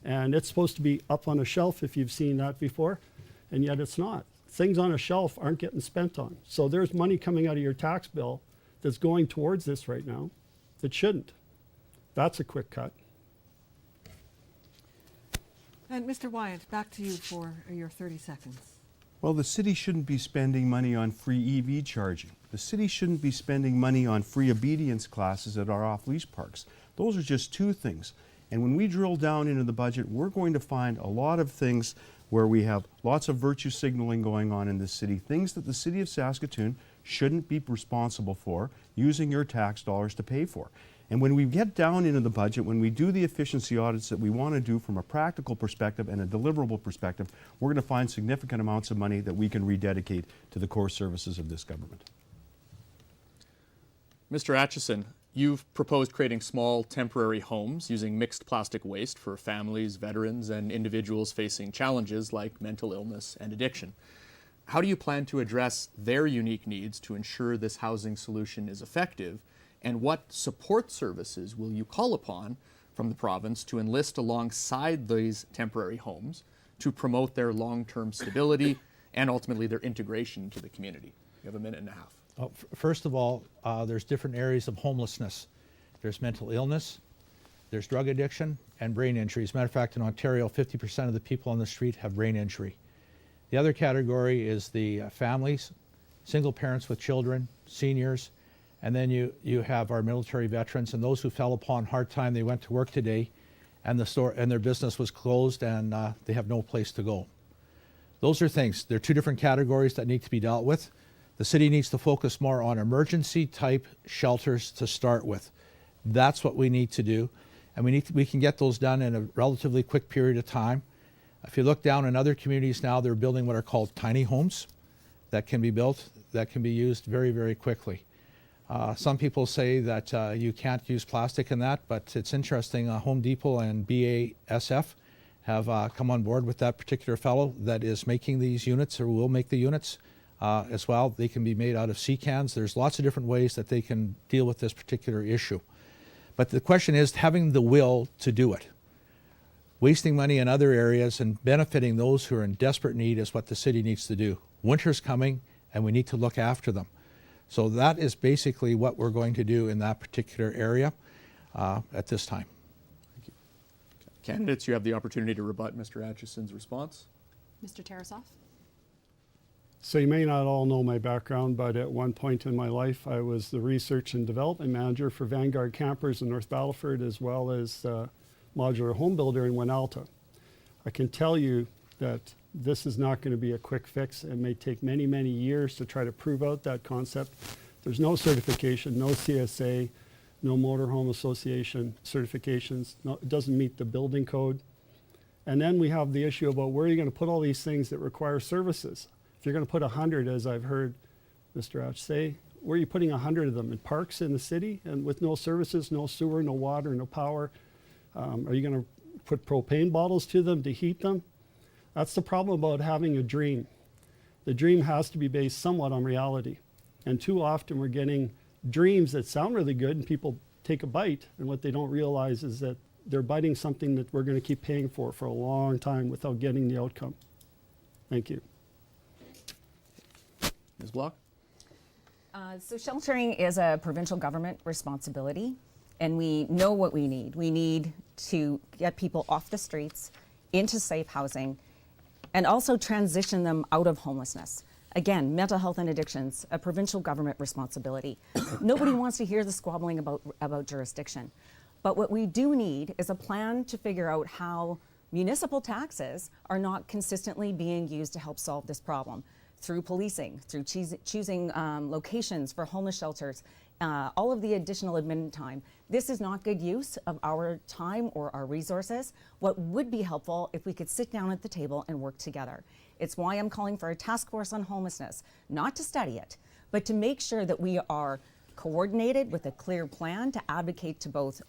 And it's supposed to be up on a shelf if you've seen that before, and yet it's not. Things on a shelf aren't getting spent on. So there's money coming out of your tax bill that's going towards this right now that shouldn't. That's a quick cut. And Mr. Wyant, back to you for your 30 seconds. Well, the city shouldn't be spending money on free EV charging. The city shouldn't be spending money on free obedience classes at our off-leash parks. Those are just two things. And when we drill down into the budget, we're going to find a lot of things where we have lots of virtue signaling going on in this city, things that the city of Saskatoon shouldn't be responsible for using your tax dollars to pay for. And when we get down into the budget, when we do the efficiency audits that we want to do from a practical perspective and a deliverable perspective, we're going to find significant amounts of money that we can rededicate to the core services of this government. Mr. Atchison, you've proposed creating small temporary homes using mixed plastic waste for families, veterans, and individuals facing challenges like mental illness and addiction. How do you plan to address their unique needs to ensure this housing solution is effective? And what support services will you call upon from the province to enlist alongside these temporary homes to promote their long-term stability and ultimately their integration into the community? You have a minute and a half. Well, first of all, there's different areas of homelessness. There's mental illness, there's drug addiction, and brain injury. As a matter of fact, in Ontario, 50% of the people on the street have brain injury. The other category is the families, single parents with children, seniors, and then you have our military veterans and those who fell upon hard time. They went to work today, and their business was closed, and they have no place to go. Those are things. They're two different categories that need to be dealt with. The city needs to focus more on emergency type shelters to start with. That's what we need to do, and we can get those done in a relatively quick period of time. If you look down in other communities now, they're building what are called tiny homes that can be built, that can be used very, very quickly. Some people say that you can't use plastic in that, but it's interesting. Home Depot and BASF have come on board with that particular fellow that is making these units, or will make the units as well. They can be made out of sea cans. There's lots of different ways that they can deal with this particular issue. But the question is having the will to do it. Wasting money in other areas and benefiting those who are in desperate need is what the city needs to do. Winter's coming, and we need to look after them. So that is basically what we're going to do in that particular area at this time. Thank you. Candidates, you have the opportunity to rebut Mr. Atchison's response. Mr. Tarasoff? So you may not all know my background, but at one point in my life, I was the research and development manager for Vanguard Campers in North Battleford, as well as modular home builder in Wyant. I can tell you that this is not going to be a quick fix. It may take many, many years to try to prove out that concept. There's no certification, no CSA, no motorhome association certifications. No, it doesn't meet the building code. And then we have the issue about where are you going to put all these things that require services. If you're going to put 100, as I've heard Mr. Atch say, where are you putting 100 of them? In parks in the city and with no services, no sewer, no water, no power? Are you going to put propane bottles to them to heat them? That's the problem about having a dream. The dream has to be based somewhat on reality. And too often we're getting dreams that sound really good and people take a bite, and what they don't realize is that they're biting something that we're going to keep paying for a long time without getting the outcome. Thank you. Ms. Block? So sheltering is a provincial government responsibility, and we know what we need. We need to get people off the streets into safe housing and also transition them out of homelessness. Again, mental health and addictions, a provincial government responsibility. Nobody wants to hear the squabbling about jurisdiction. But what we do need is a plan to figure out how municipal taxes are not consistently being used to help solve this problem. Through policing, through choosing locations for homeless shelters, all of the additional admin time. This is not good use of our time or our resources. What would be helpful if we could sit down at the table and work together. It's why I'm calling for a task force on homelessness, not to study it, but to make sure that we are coordinated with a clear plan to advocate to both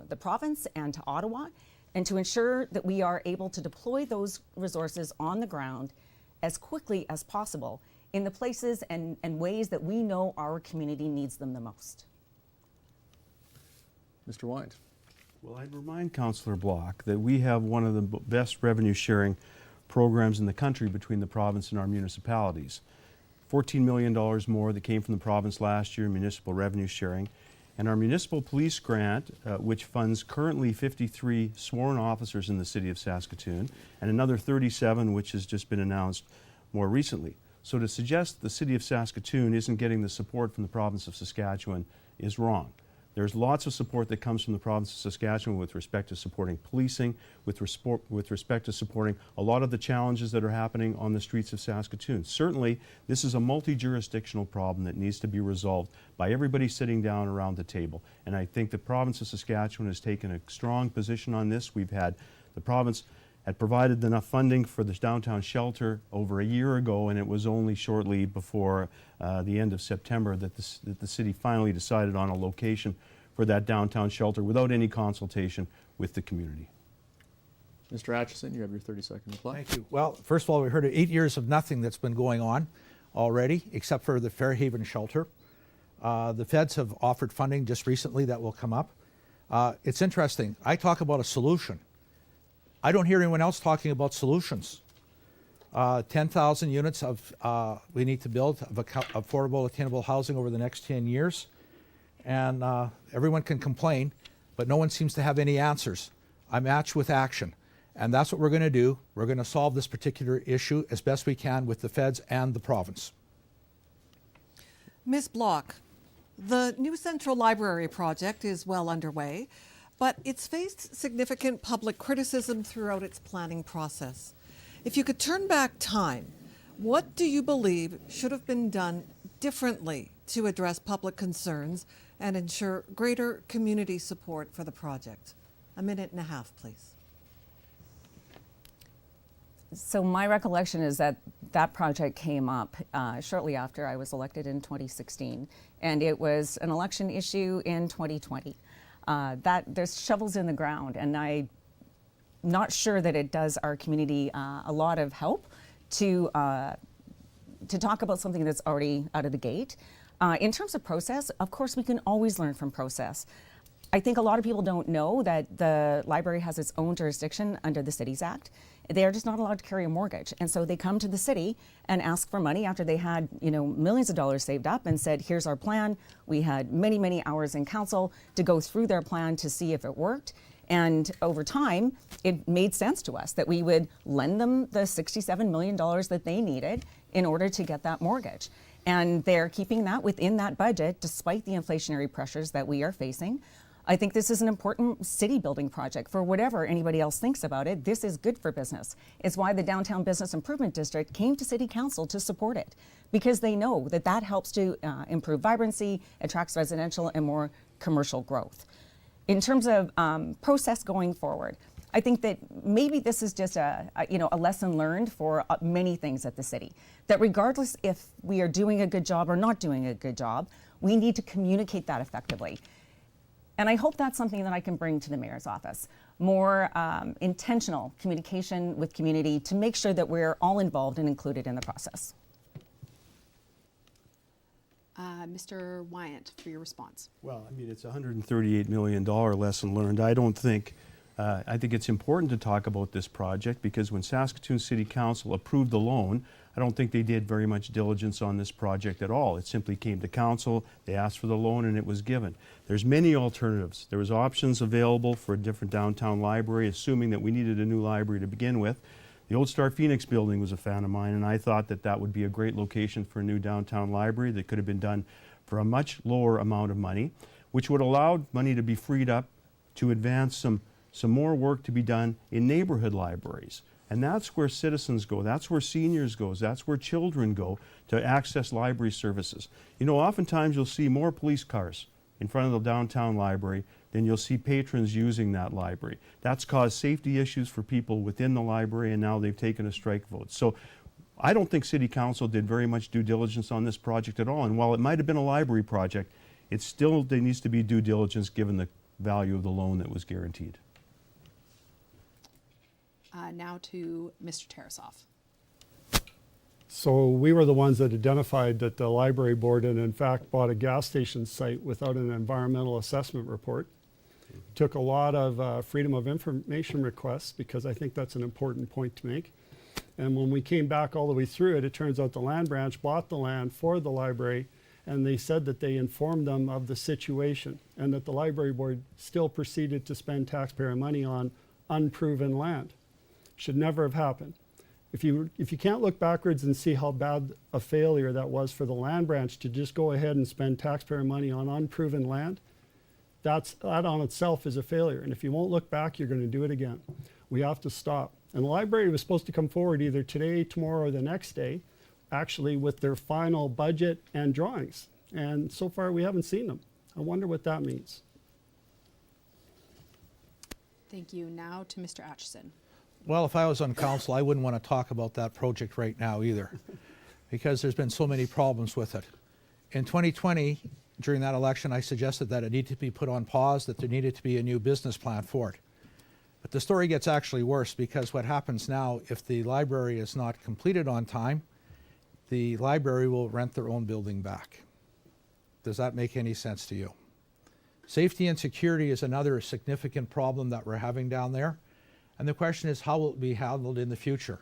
the province and to Ottawa, and to ensure that we are able to deploy those resources on the ground as quickly as possible in the places and ways that we know our community needs them the most. Mr. Wyant? Well, I'd remind Councillor Block that we have one of the best revenue sharing programs in the country between the province and our municipalities. $14 million more that came from the province last year in municipal revenue sharing. And our municipal police grant, which funds currently 53 sworn officers in the city of Saskatoon, and another 37 which has just been announced more recently. So to suggest the city of Saskatoon isn't getting the support from the province of Saskatchewan is wrong. There's lots of support that comes from the province of Saskatchewan with respect to supporting policing, with respect to supporting a lot of the challenges that are happening on the streets of Saskatoon. Certainly, this is a multi-jurisdictional problem that needs to be resolved by everybody sitting down around the table. And I think the province of Saskatchewan has taken a strong position on this. The province had provided enough funding for this downtown shelter over a year ago, and it was only shortly before the end of September that the city finally decided on a location for that downtown shelter without any consultation with the community. Mr. Atchison, you have your 30-second reply. Thank you. Well, first of all, we heard of 8 years of nothing that's been going on already, except for the Fairhaven shelter. The feds have offered funding just recently that will come up. It's interesting. I talk about a solution. I don't hear anyone else talking about solutions. 10,000 units we need to build of affordable, attainable housing over the next 10 years. And everyone can complain, but no one seems to have any answers. I match with action. And that's what we're going to do. We're going to solve this particular issue as best we can with the feds and the province. Ms. Block, the new Central Library project is well underway, but it's faced significant public criticism throughout its planning process. If you could turn back time, what do you believe should have been done differently to address public concerns and ensure greater community support for the project? A minute and a half, please. So my recollection is that that project came up shortly after I was elected in 2016, and it was an election issue in 2020. That there's shovels in the ground, and I'm not sure that it does our community a lot of help to talk about something that's already out of the gate. In terms of process, of course, we can always learn from process. I think a lot of people don't know that the library has its own jurisdiction under the Cities Act. They are just not allowed to carry a mortgage. And so they come to the city and ask for money after they had, millions of dollars saved up and said, here's our plan. We had many, many hours in council to go through their plan to see if it worked. And over time, it made sense to us that we would lend them the $67 million that they needed in order to get that mortgage. And they're keeping that within that budget despite the inflationary pressures that we are facing. I think this is an important city building project. For whatever anybody else thinks about it, this is good for business. It's why the Downtown Business Improvement District came to City Council to support it, because they know that that helps to improve vibrancy, attracts residential and more commercial growth. In terms of process going forward, I think that maybe this is just a lesson learned for many things at the city, that regardless if we are doing a good job or not doing a good job, we need to communicate that effectively. And I hope that's something that I can bring to the mayor's office. More intentional communication with community to make sure that we're all involved and included in the process. Mr. Wyant, for your response. Well, I mean, it's a $138 million lesson learned. I think it's important to talk about this project because when Saskatoon City Council approved the loan, I don't think they did very much diligence on this project at all. It simply came to council, they asked for the loan, and it was given. There's many alternatives. There was options available for a different downtown library, assuming that we needed a new library to begin with. The old Star Phoenix building was a fan of mine, and I thought that that would be a great location for a new downtown library that could have been done for a much lower amount of money, which would allow money to be freed up to advance some more work to be done in neighborhood libraries. And that's where citizens go, that's where seniors go, that's where children go to access library services. Oftentimes you'll see more police cars in front of the downtown library than you'll see patrons using that library. That's caused safety issues for people within the library, and now they've taken a strike vote. So I don't think City Council did very much due diligence on this project at all. And while it might have been a library project, there needs to be due diligence given the value of the loan that was guaranteed. Now to Mr. Tarasoff. So we were the ones that identified that the library board had in fact bought a gas station site without an environmental assessment report. Took a lot of freedom of information requests because I think that's an important point to make. And when we came back all the way through it, it turns out the land branch bought the land for the library, and they said that they informed them of the situation and that the library board still proceeded to spend taxpayer money on unproven land. Should never have happened. If you can't look backwards and see how bad a failure that was for the land branch to just go ahead and spend taxpayer money on unproven land, that on itself is a failure. And if you won't look back, you're going to do it again. We have to stop. And the library was supposed to come forward either today, tomorrow, or the next day, actually with their final budget and drawings. And so far we haven't seen them. I wonder what that means. Thank you. Now to Mr. Atchison. Well, if I was on council, I wouldn't want to talk about that project right now either, because there's been so many problems with it. In 2020, during that election, I suggested that it needed to be put on pause, that there needed to be a new business plan for it. But the story gets actually worse, because what happens now, if the library is not completed on time, the library will rent their own building back. Does that make any sense to you? Safety and security is another significant problem that we're having down there. And the question is, how will it be handled in the future?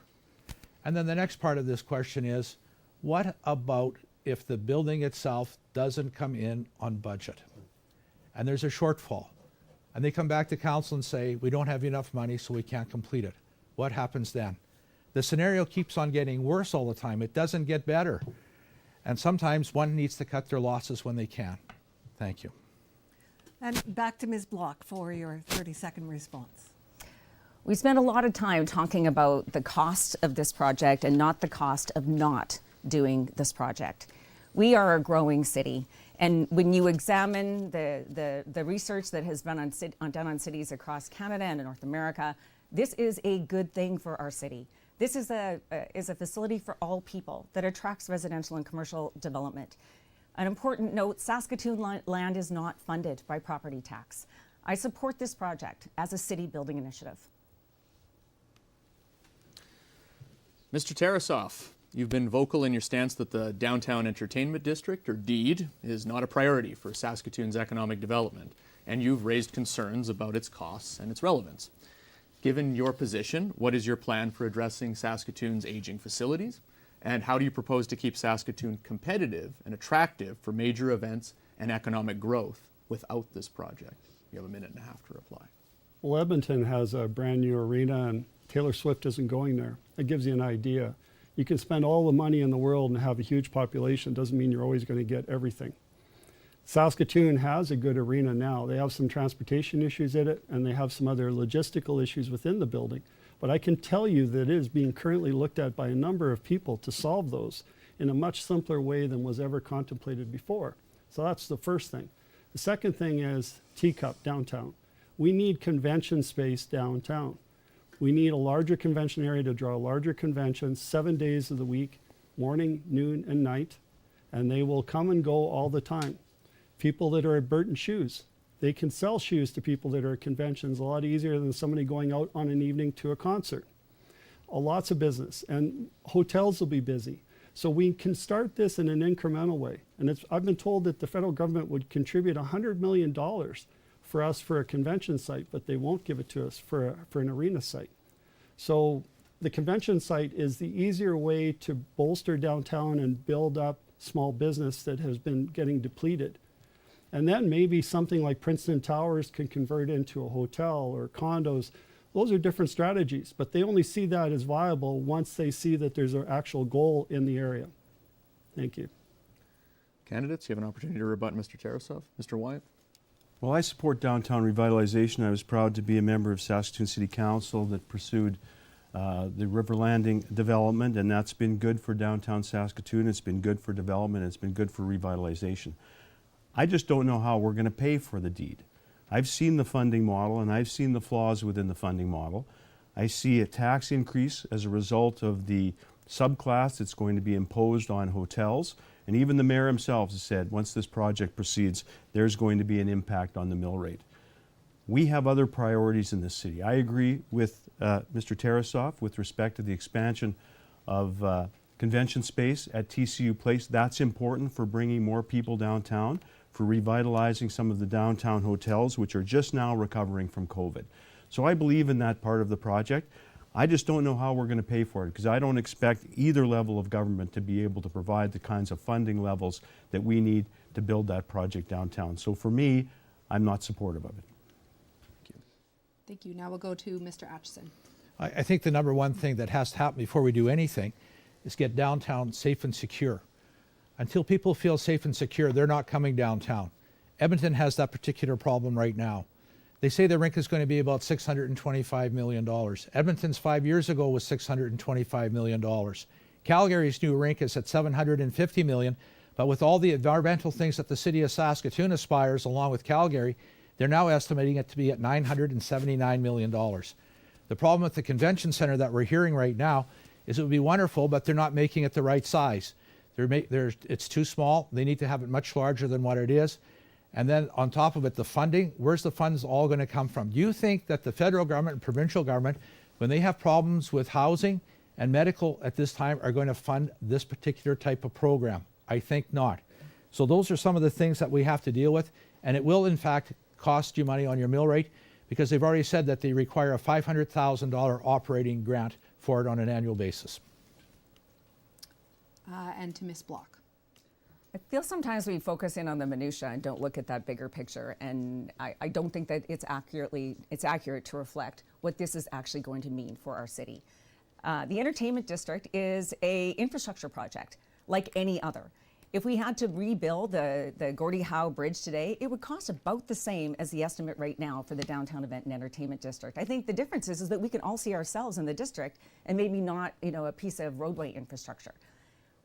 And then the next part of this question is, what about if the building itself doesn't come in on budget and there's a shortfall and they come back to council and say, we don't have enough money so we can't complete it? What happens then? The scenario keeps on getting worse all the time. It doesn't get better. And sometimes one needs to cut their losses when they can. Thank you. And back to Ms. Block for your 30-second response. We spent a lot of time talking about the cost of this project and not the cost of not doing this project. We are a growing city, and when you examine the research that has been done on cities across Canada and in North America, this is a good thing for our city. This is a facility for all people that attracts residential and commercial development. An important note, Saskatoon land is not funded by property tax. I support this project as a city building initiative. Mr. Tarasoff, you've been vocal in your stance that the Downtown Entertainment District, or DEED, is not a priority for Saskatoon's economic development, and you've raised concerns about its costs and its relevance. Given your position, what is your plan for addressing Saskatoon's aging facilities, and how do you propose to keep Saskatoon competitive and attractive for major events and economic growth without this project? You have a minute and a half to reply. Well, Edmonton has a brand new arena and Taylor Swift isn't going there. That gives you an idea. You can spend all the money in the world and have a huge population. Doesn't mean you're always going to get everything. Saskatoon has a good arena now. They have some transportation issues in it, and they have some other logistical issues within the building. But I can tell you that it is being currently looked at by a number of people to solve those in a much simpler way than was ever contemplated before. So that's the first thing. The second thing is Teacup downtown. We need convention space downtown. We need a larger convention area to draw larger conventions 7 days of the week, morning, noon, and night, and they will come and go all the time. People that are at Burton Shoes, they can sell shoes to people that are at conventions a lot easier than somebody going out on an evening to a concert. Lots of business, and hotels will be busy. So we can start this in an incremental way. And I've been told that the federal government would contribute $100 million for us for a convention site, but they won't give it to us for an arena site. So the convention site is the easier way to bolster downtown and build up small business that has been getting depleted. And then maybe something like Princeton Towers can convert into a hotel or condos. Those are different strategies, but they only see that as viable once they see that there's an actual goal in the area. Thank you. Candidates, you have an opportunity to rebut Mr. Tarasoff. Mr. Wyant? Well, I support downtown revitalization. I was proud to be a member of Saskatoon City Council that pursued the River Landing development, and that's been good for downtown Saskatoon. It's been good for development. It's been good for revitalization. I just don't know how we're going to pay for the deed. I've seen the funding model, and I've seen the flaws within the funding model. I see a tax increase as a result of the subclass that's going to be imposed on hotels. And even the mayor himself has said, once this project proceeds, there's going to be an impact on the mill rate. We have other priorities in this city. I agree with Mr. Tarasoff with respect to the expansion of convention space at TCU Place. That's important for bringing more people downtown, for revitalizing some of the downtown hotels, which are just now recovering from COVID. So I believe in that part of the project. I just don't know how we're going to pay for it, because I don't expect either level of government to be able to provide the kinds of funding levels that we need to build that project downtown. So for me, I'm not supportive of it. Thank you. Now we'll go to Mr. Atchison. I think the number one thing that has to happen before we do anything is get downtown safe and secure. Until people feel safe and secure, they're not coming downtown. Edmonton has that particular problem right now. They say the rink is going to be about $625 million. Edmonton's 5 years ago was $625 million. Calgary's new rink is at $750 million, but with all the environmental things that the city of Saskatoon aspires along with Calgary, they're now estimating it to be at $979 million. The problem with the convention center that we're hearing right now is it would be wonderful, but they're not making it the right size. It's too small. They need to have it much larger than what it is. And then on top of it, the funding, where's the funds all going to come from? Do you think that the federal government and provincial government, when they have problems with housing and medical at this time, are going to fund this particular type of program? I think not. So those are some of the things that we have to deal with. And it will, in fact, cost you money on your mill rate, because they've already said that they require a $500,000 operating grant for it on an annual basis. and to Ms. Block. I feel sometimes we focus in on the minutia and don't look at that bigger picture, and I don't think that it's accurate to reflect what this is actually going to mean for our city. The entertainment district is a infrastructure project like any other. If we had to rebuild the Gordie Howe Bridge today, it would cost about the same as the estimate right now for the downtown event and entertainment district. I think the difference is that we can all see ourselves in the district and maybe not, a piece of roadway infrastructure.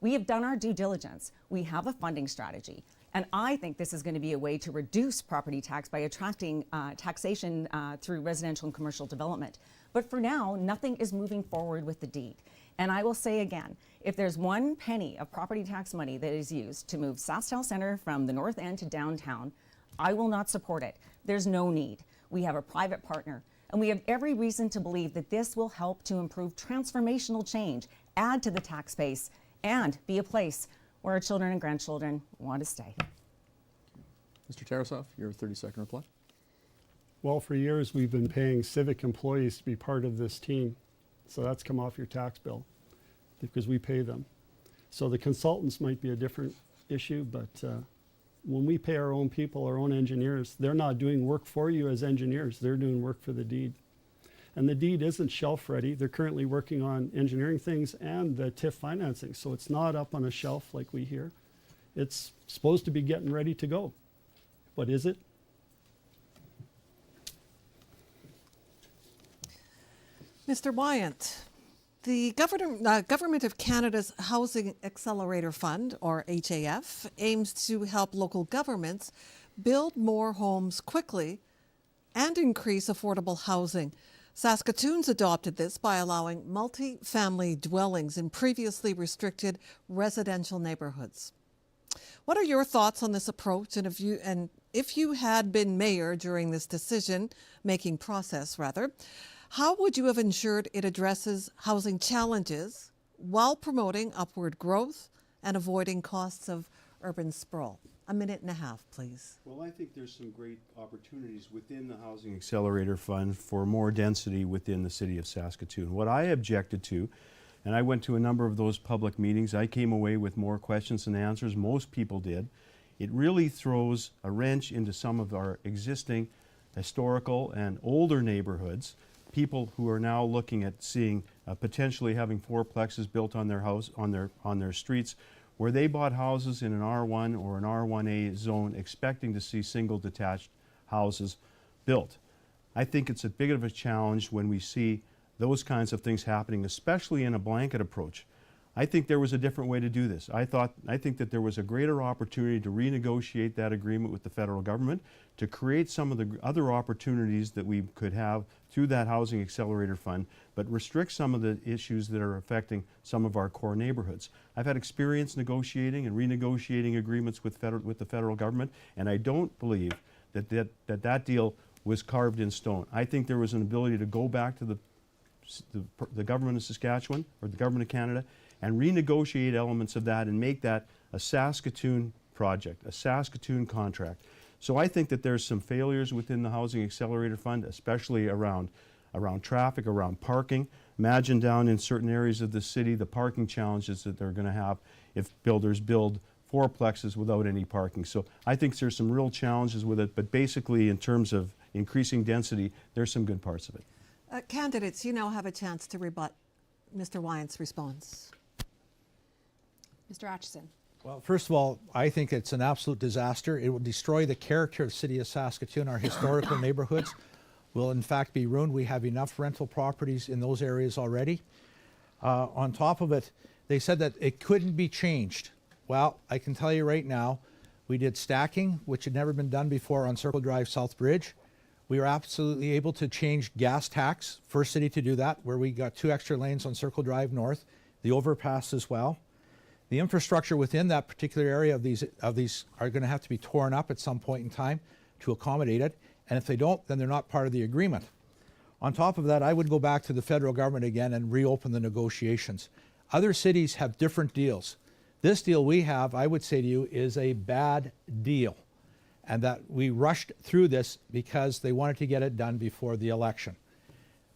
We have done our due diligence. We have a funding strategy. And I think this is going to be a way to reduce property tax by attracting taxation through residential and commercial development. But for now, nothing is moving forward with the deed. And I will say again, if there's 1 penny of property tax money that is used to move SaskTel Centre from the north end to downtown, I will not support it. There's no need. We have a private partner, and we have every reason to believe that this will help to improve transformational change, add to the tax base, and be a place where our children and grandchildren want to stay. Mr. Tarasoff, your 30-second reply. Well, for years we've been paying civic employees to be part of this team. So that's come off your tax bill because we pay them. So the consultants might be a different issue, but when we pay our own people, our own engineers, they're not doing work for you as engineers, they're doing work for the deed. And the deed isn't shelf ready. They're currently working on engineering things and the TIF financing. So it's not up on a shelf like we hear. It's supposed to be getting ready to go. But is it? Mr. Wyant, the Government of Canada's Housing Accelerator Fund, or HAF, aims to help local governments build more homes quickly and increase affordable housing. Saskatoon's adopted this by allowing multi-family dwellings in previously restricted residential neighborhoods. What are your thoughts on this approach, and if you had been mayor during this decision-making process, how would you have ensured it addresses housing challenges while promoting upward growth and avoiding costs of urban sprawl? 1.5 minutes, please. Well, I think there's some great opportunities within the Housing Accelerator Fund for more density within the city of Saskatoon. What I objected to, and I went to a number of those public meetings, I came away with more questions than answers, most people did. It really throws a wrench into some of our existing historical and older neighborhoods. People who are now looking at seeing potentially having fourplexes built on their house, on their streets, where they bought houses in an R1 or an R1A zone expecting to see single detached houses built. I think it's a bit of a challenge when we see those kinds of things happening, especially in a blanket approach. I think there was a different way to do this. I think that there was a greater opportunity to renegotiate that agreement with the federal government, to create some of the other opportunities that we could have through that Housing Accelerator Fund, but restrict some of the issues that are affecting some of our core neighborhoods. I've had experience negotiating and renegotiating agreements with the federal government, and I don't believe that deal was carved in stone. I think there was an ability to go back to the government of Saskatchewan or the government of Canada and renegotiate elements of that and make that a Saskatoon project, a Saskatoon contract. So I think that there's some failures within the Housing Accelerator Fund, especially around traffic, around parking. Imagine down in certain areas of the city the parking challenges that they're going to have if builders build fourplexes without any parking. So I think there's some real challenges with it, but basically in terms of increasing density, there's some good parts of it. Candidates, you now have a chance to rebut Mr. Wyant's response. Mr. Atchison. Well, first of all, I think it's an absolute disaster. It will destroy the character of the city of Saskatoon. Our historical neighborhoods will in fact be ruined. We have enough rental properties in those areas already. On top of it, they said that it couldn't be changed. Well, I can tell you right now, we did stacking, which had never been done before on Circle Drive South Bridge. We were absolutely able to change gas tax, first city to do that, where we got 2 extra lanes on Circle Drive North, the overpass as well. The infrastructure within that particular area of these are going to have to be torn up at some point in time to accommodate it. And if they don't, then they're not part of the agreement. On top of that, I would go back to the federal government again and reopen the negotiations. Other cities have different deals. This deal we have, I would say to you, is a bad deal. And that we rushed through this because they wanted to get it done before the election.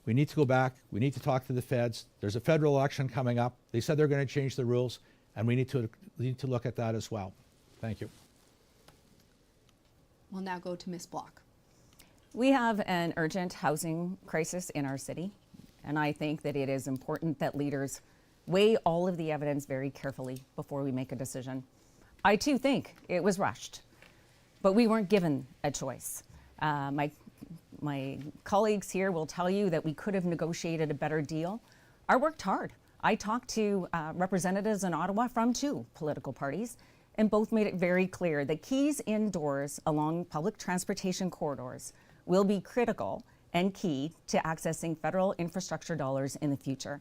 We need to go back. We need to talk to the feds. There's a federal election coming up. They said they're going to change the rules. and we need to look at that as well. Thank you. We'll now go to Ms. Block. We have an urgent housing crisis in our city, and I think that it is important that leaders weigh all of the evidence very carefully before we make a decision. I too think it was rushed, but we weren't given a choice. My colleagues here will tell you that we could have negotiated a better deal. I worked hard. I talked to representatives in Ottawa from 2 political parties, and both made it very clear that keys indoors along public transportation corridors will be critical and key to accessing federal infrastructure dollars in the future.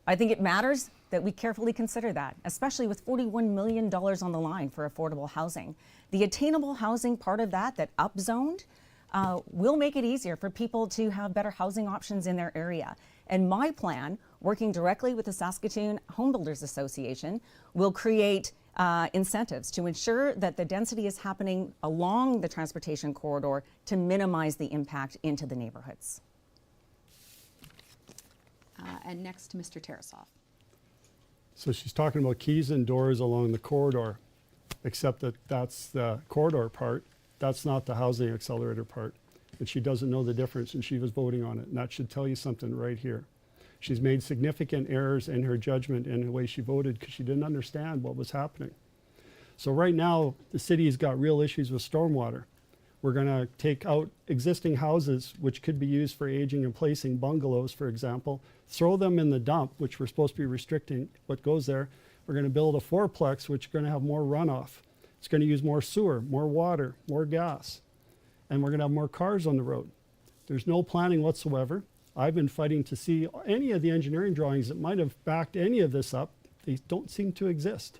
I think it matters that we carefully consider that, especially with $41 million on the line for affordable housing. The attainable housing part of that upzoned, will make it easier for people to have better housing options in their area. And my plan, working directly with the Saskatoon Home Builders Association, will create incentives to ensure that the density is happening along the transportation corridor to minimize the impact into the neighborhoods. And next to Mr. Tarasoff. So she's talking about keys and doors along the corridor, except that that's the corridor part. That's not the housing accelerator part. And she doesn't know the difference, and she was voting on it. And that should tell you something right here. She's made significant errors in her judgment and the way she voted because she didn't understand what was happening. So right now, the city's got real issues with stormwater. We're going to take out existing houses, which could be used for aging and placing bungalows, for example, throw them in the dump, which we're supposed to be restricting what goes there. We're going to build a fourplex, which is going to have more runoff. It's going to use more sewer, more water, more gas, and we're going to have more cars on the road. There's no planning whatsoever. I've been fighting to see any of the engineering drawings that might have backed any of this up. They don't seem to exist.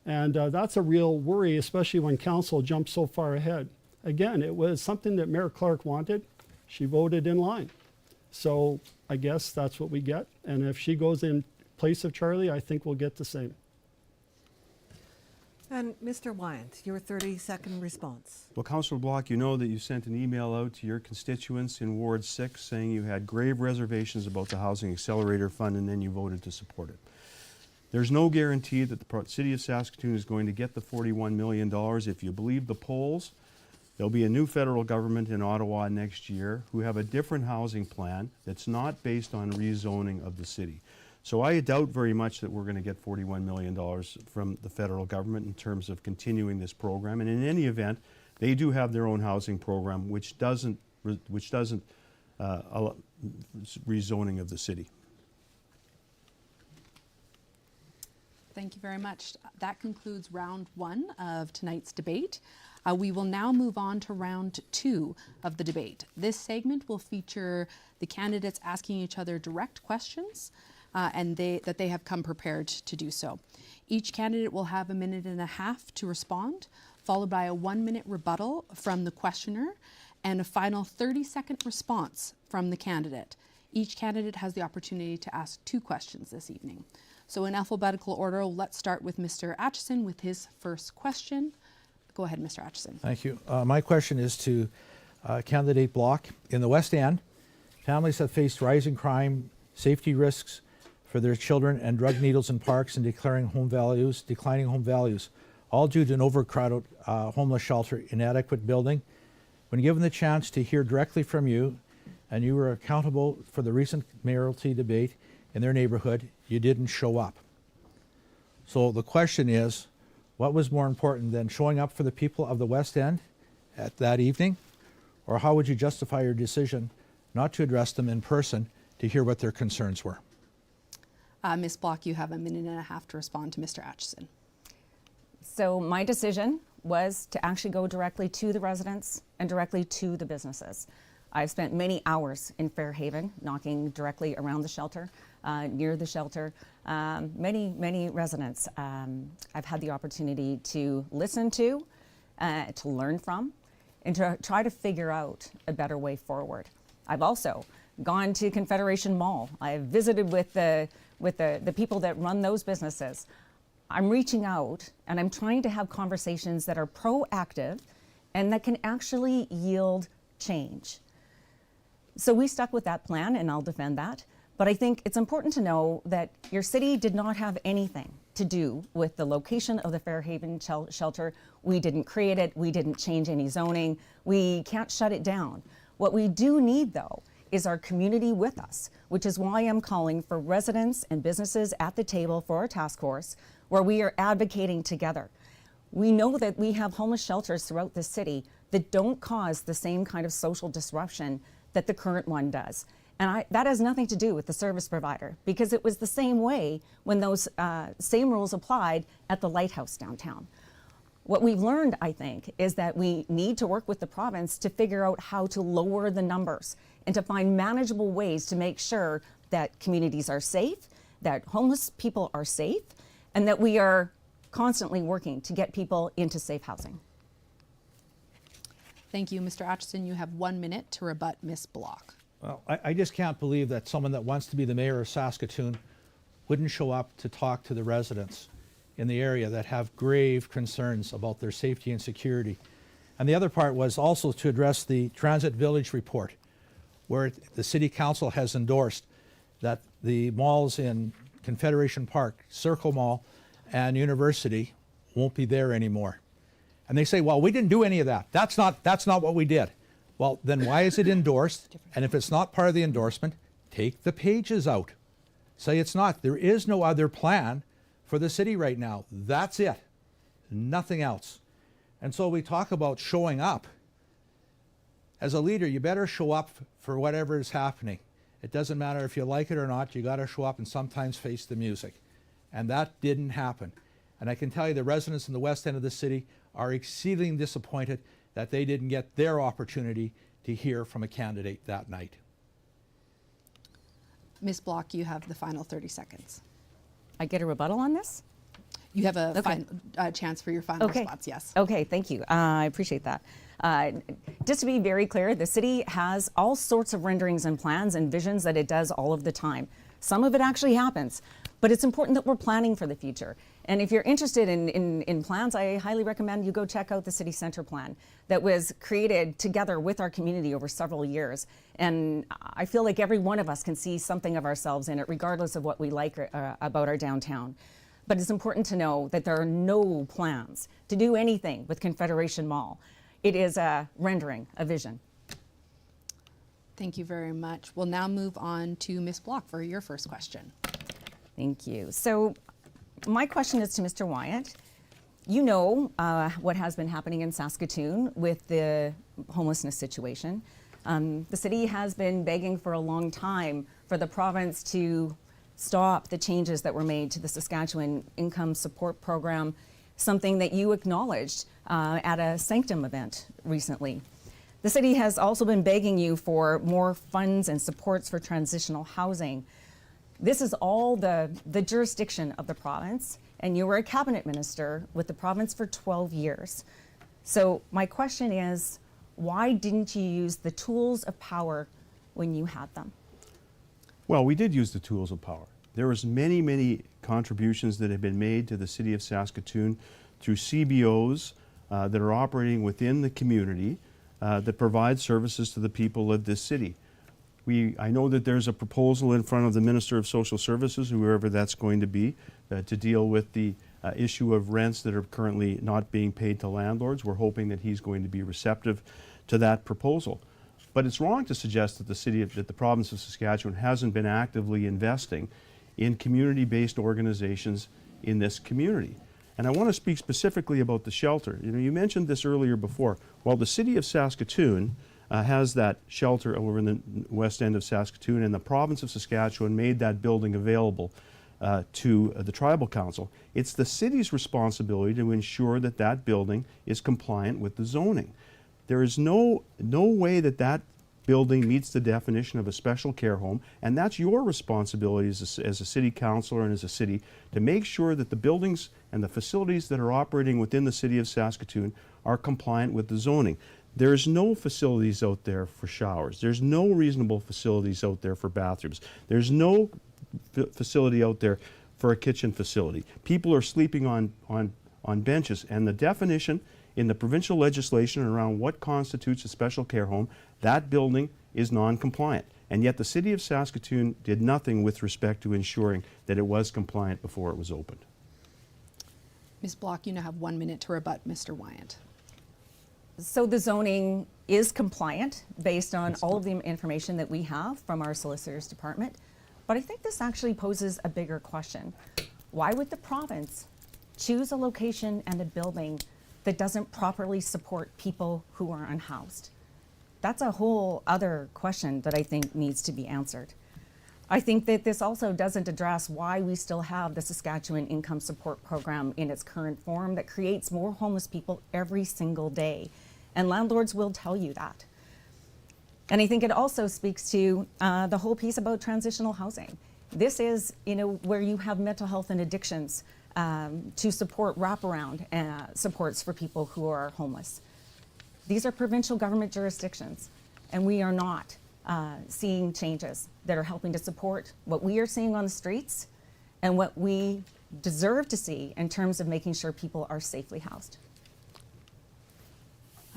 And that's a real worry, especially when council jumps so far ahead. Again, it was something that Mayor Clark wanted. She voted in line. So I guess that's what we get. And if she goes in place of Charlie, I think we'll get the same. And Mr. Wyant, your 30-second response. Well, Councillor Block, you know that you sent an email out to your constituents in Ward 6 saying you had grave reservations about the Housing Accelerator Fund, and then you voted to support it. There's no guarantee that the City of Saskatoon is going to get the $41 million. If you believe the polls, there'll be a new federal government in Ottawa next year who have a different housing plan that's not based on rezoning of the city. So I doubt very much that we're going to get $41 million from the federal government in terms of continuing this program. And in any event, they do have their own housing program, which doesn't allow rezoning of the city. Thank you very much. That concludes round 1 of tonight's debate. We will now move on to round 2 of the debate. This segment will feature the candidates asking each other direct questions and that they have come prepared to do so. Each candidate will have 1.5 minutes to respond, followed by a 1-minute rebuttal from the questioner and a final 30-second response from the candidate. Each candidate has the opportunity to ask 2 questions this evening. So in alphabetical order, let's start with Mr. Atchison with his first question. Go ahead, Mr. Atchison. Thank you. My question is to candidate Block. In the West End, families have faced rising crime, safety risks for their children, and drug needles in parks, and declining home values, all due to an overcrowded homeless shelter, inadequate building. When given the chance to hear directly from you, and you were accountable for the recent mayoralty debate in their neighborhood, you didn't show up. So the question is, what was more important than showing up for the people of the West End at that evening? Or how would you justify your decision not to address them in person to hear what their concerns were? Ms. Block, you have 1.5 minutes to respond to Mr. Atchison. So my decision was to actually go directly to the residents and directly to the businesses. I've spent many hours in Fairhaven, knocking directly around the shelter, near the shelter. Many residents I've had the opportunity to listen to learn from, and to try to figure out a better way forward. I've also gone to Confederation Mall. I've visited with the people that run those businesses. I'm reaching out and I'm trying to have conversations that are proactive and that can actually yield change. So we stuck with that plan, and I'll defend that. But I think it's important to know that your city did not have anything to to do with the location of the Fairhaven shelter. We didn't create it. We didn't change any zoning. We can't shut it down. What we do need, though, is our community with us, which is why I'm calling for residents and businesses at the table for our task force, where we are advocating together. We know that we have homeless shelters throughout the city that don't cause the same kind of social disruption that the current one does. And that has nothing to do with the service provider, because it was the same way when those same rules applied at the Lighthouse downtown. What we've learned, I think, is that we need to work with the province to figure out how to lower the numbers and to find manageable ways to make sure that communities are safe, that homeless people are safe, and that we are constantly working to get people into safe housing. Thank you, Mr. Atchison. You have 1 minute to rebut Ms. Block. Well, I just can't believe that someone that wants to be the mayor of Saskatoon wouldn't show up to talk to the residents in the area that have grave concerns about their safety and security. And the other part was also to address the Transit Village report, where the City Council has endorsed that the malls in Confederation Park, Circle Mall, and University won't be there anymore. And they say, well, we didn't do any of that. That's not what we did. Well, then why is it endorsed? And if it's not part of the endorsement, take the pages out. Say it's not. There is no other plan for the city right now. That's it. Nothing else. And so we talk about showing up. As a leader, you better show up for whatever is happening. It doesn't matter if you like it or not. You got to show up and sometimes face the music. And that didn't happen. And I can tell you the residents in the west end of the city are exceedingly disappointed that they didn't get their opportunity to hear from a candidate that night. Ms. Block, you have the final 30 seconds. I get a rebuttal on this? You have a Okay. chance for your final response, yes. Okay, thank you. I appreciate that. Just to be very clear, the city has all sorts of renderings and plans and visions that it does all of the time. Some of it actually happens, but it's important that we're planning for the future. And if you're interested in plans, I highly recommend you go check out the City Centre plan that was created together with our community over several years. And I feel like every one of us can see something of ourselves in it, regardless of what we like about our downtown. But it's important to know that there are no plans to do anything with Confederation Mall. It is a rendering, a vision. Thank you very much. We'll now move on to Ms. Block for your first question. Thank you. So my question is to Mr. Wyant. You know what has been happening in Saskatoon with the homelessness situation. The city has been begging for a long time for the province to stop the changes that were made to the Saskatchewan Income Support Program, something that you acknowledged at a Sanctum event recently. The city has also been begging you for more funds and supports for transitional housing. This is all the jurisdiction of the province, and you were a cabinet minister with the province for 12 years. So my question is, why didn't you use the tools of power when you had them? Well, we did use the tools of power. There was many contributions that have been made to the city of Saskatoon through CBOs that are operating within the community that provide services to the people of this city. I know that there's a proposal in front of the Minister of Social Services, whoever that's going to be, to deal with the issue of rents that are currently not being paid to landlords. We're hoping that he's going to be receptive to that proposal. But it's wrong to suggest that the province of Saskatchewan hasn't been actively investing in community-based organizations in this community. And I want to speak specifically about the shelter. You know, you mentioned this earlier before. While the city of Saskatoon has that shelter over in the west end of Saskatoon, and the province of Saskatchewan made that building available to the tribal council, it's the city's responsibility to ensure that that building is compliant with the zoning. There is no way that that building meets the definition of a special care home, and that's your responsibility as a city councilor and as a city to make sure that the buildings and the facilities that are operating within the city of Saskatoon are compliant with the zoning. There's no facilities out there for showers. There's no reasonable facilities out there for bathrooms. There's no facility out there for a kitchen facility. People are sleeping on benches, and the definition in the provincial legislation around what constitutes a special care home, that building is non-compliant. And yet the city of Saskatoon did nothing with respect to ensuring that it was compliant before it was opened. Ms. Block, you now have 1 minute to rebut Mr. Wyant. So the zoning is compliant based on all of the information that we have from our solicitor's department. But I think this actually poses a bigger question. Why would the province choose a location and a building that doesn't properly support people who are unhoused? That's a whole other question that I think needs to be answered. I think that this also doesn't address why we still have the Saskatchewan Income Support Program in its current form that creates more homeless people every single day. And landlords will tell you that. And I think it also speaks to the whole piece about transitional housing. This is, where you have mental health and addictions to support wraparound supports for people who are homeless. These are provincial government jurisdictions, and we are not seeing changes that are helping to support what we are seeing on the streets and what we deserve to see in terms of making sure people are safely housed.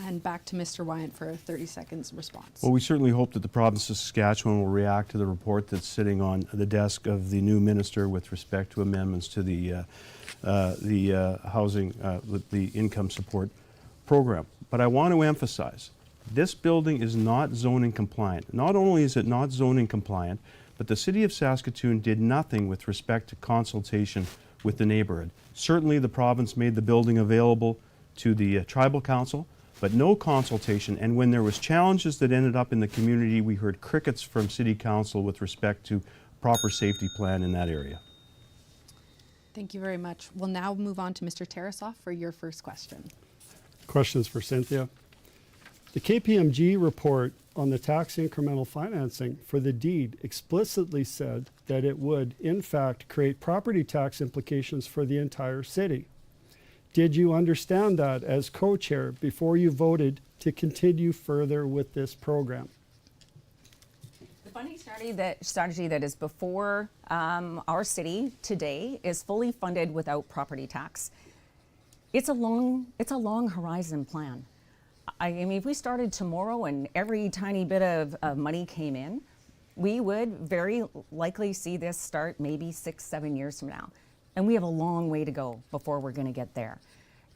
And back to Mr. Wyant for a 30 seconds response. Well, we certainly hope that the province of Saskatchewan will react to the report that's sitting on the desk of the new minister with respect to amendments to the housing, with the income support program. But I want to emphasize, this building is not zoning compliant. Not only is it not zoning compliant, but the City of Saskatoon did nothing with respect to consultation with the neighborhood. Certainly the province made the building available to the tribal council, but no consultation. And when there was challenges that ended up in the community, we heard crickets from City Council with respect to proper safety plan in that area. Thank you very much. We'll now move on to Mr. Tarasoff for your first question. Questions for Cynthia. The KPMG report on the tax incremental financing for the deed explicitly said that it would, in fact, create property tax implications for the entire city. Did you understand that as co-chair before you voted to continue further with this program? The funding strategy that is before our city today is fully funded without property tax. It's a long horizon plan. I mean, if we started tomorrow and every tiny bit of money came in, we would very likely see this start maybe 6-7 years from now. And we have a long way to go before we're going to get there.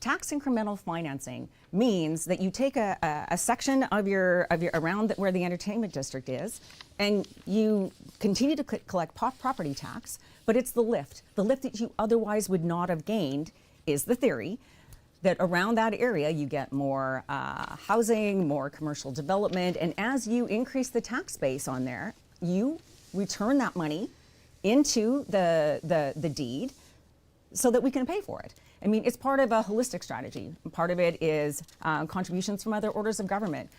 Tax incremental financing means that you take a section of your around where the entertainment district is, and you continue to collect property tax, but it's the lift that you otherwise would not have gained is the theory that around that area you get more housing, more commercial development, and as you increase the tax base on there, you return that money into the deed so that we can pay for it. I mean, it's part of a holistic strategy. Part of it is contributions from other orders of government.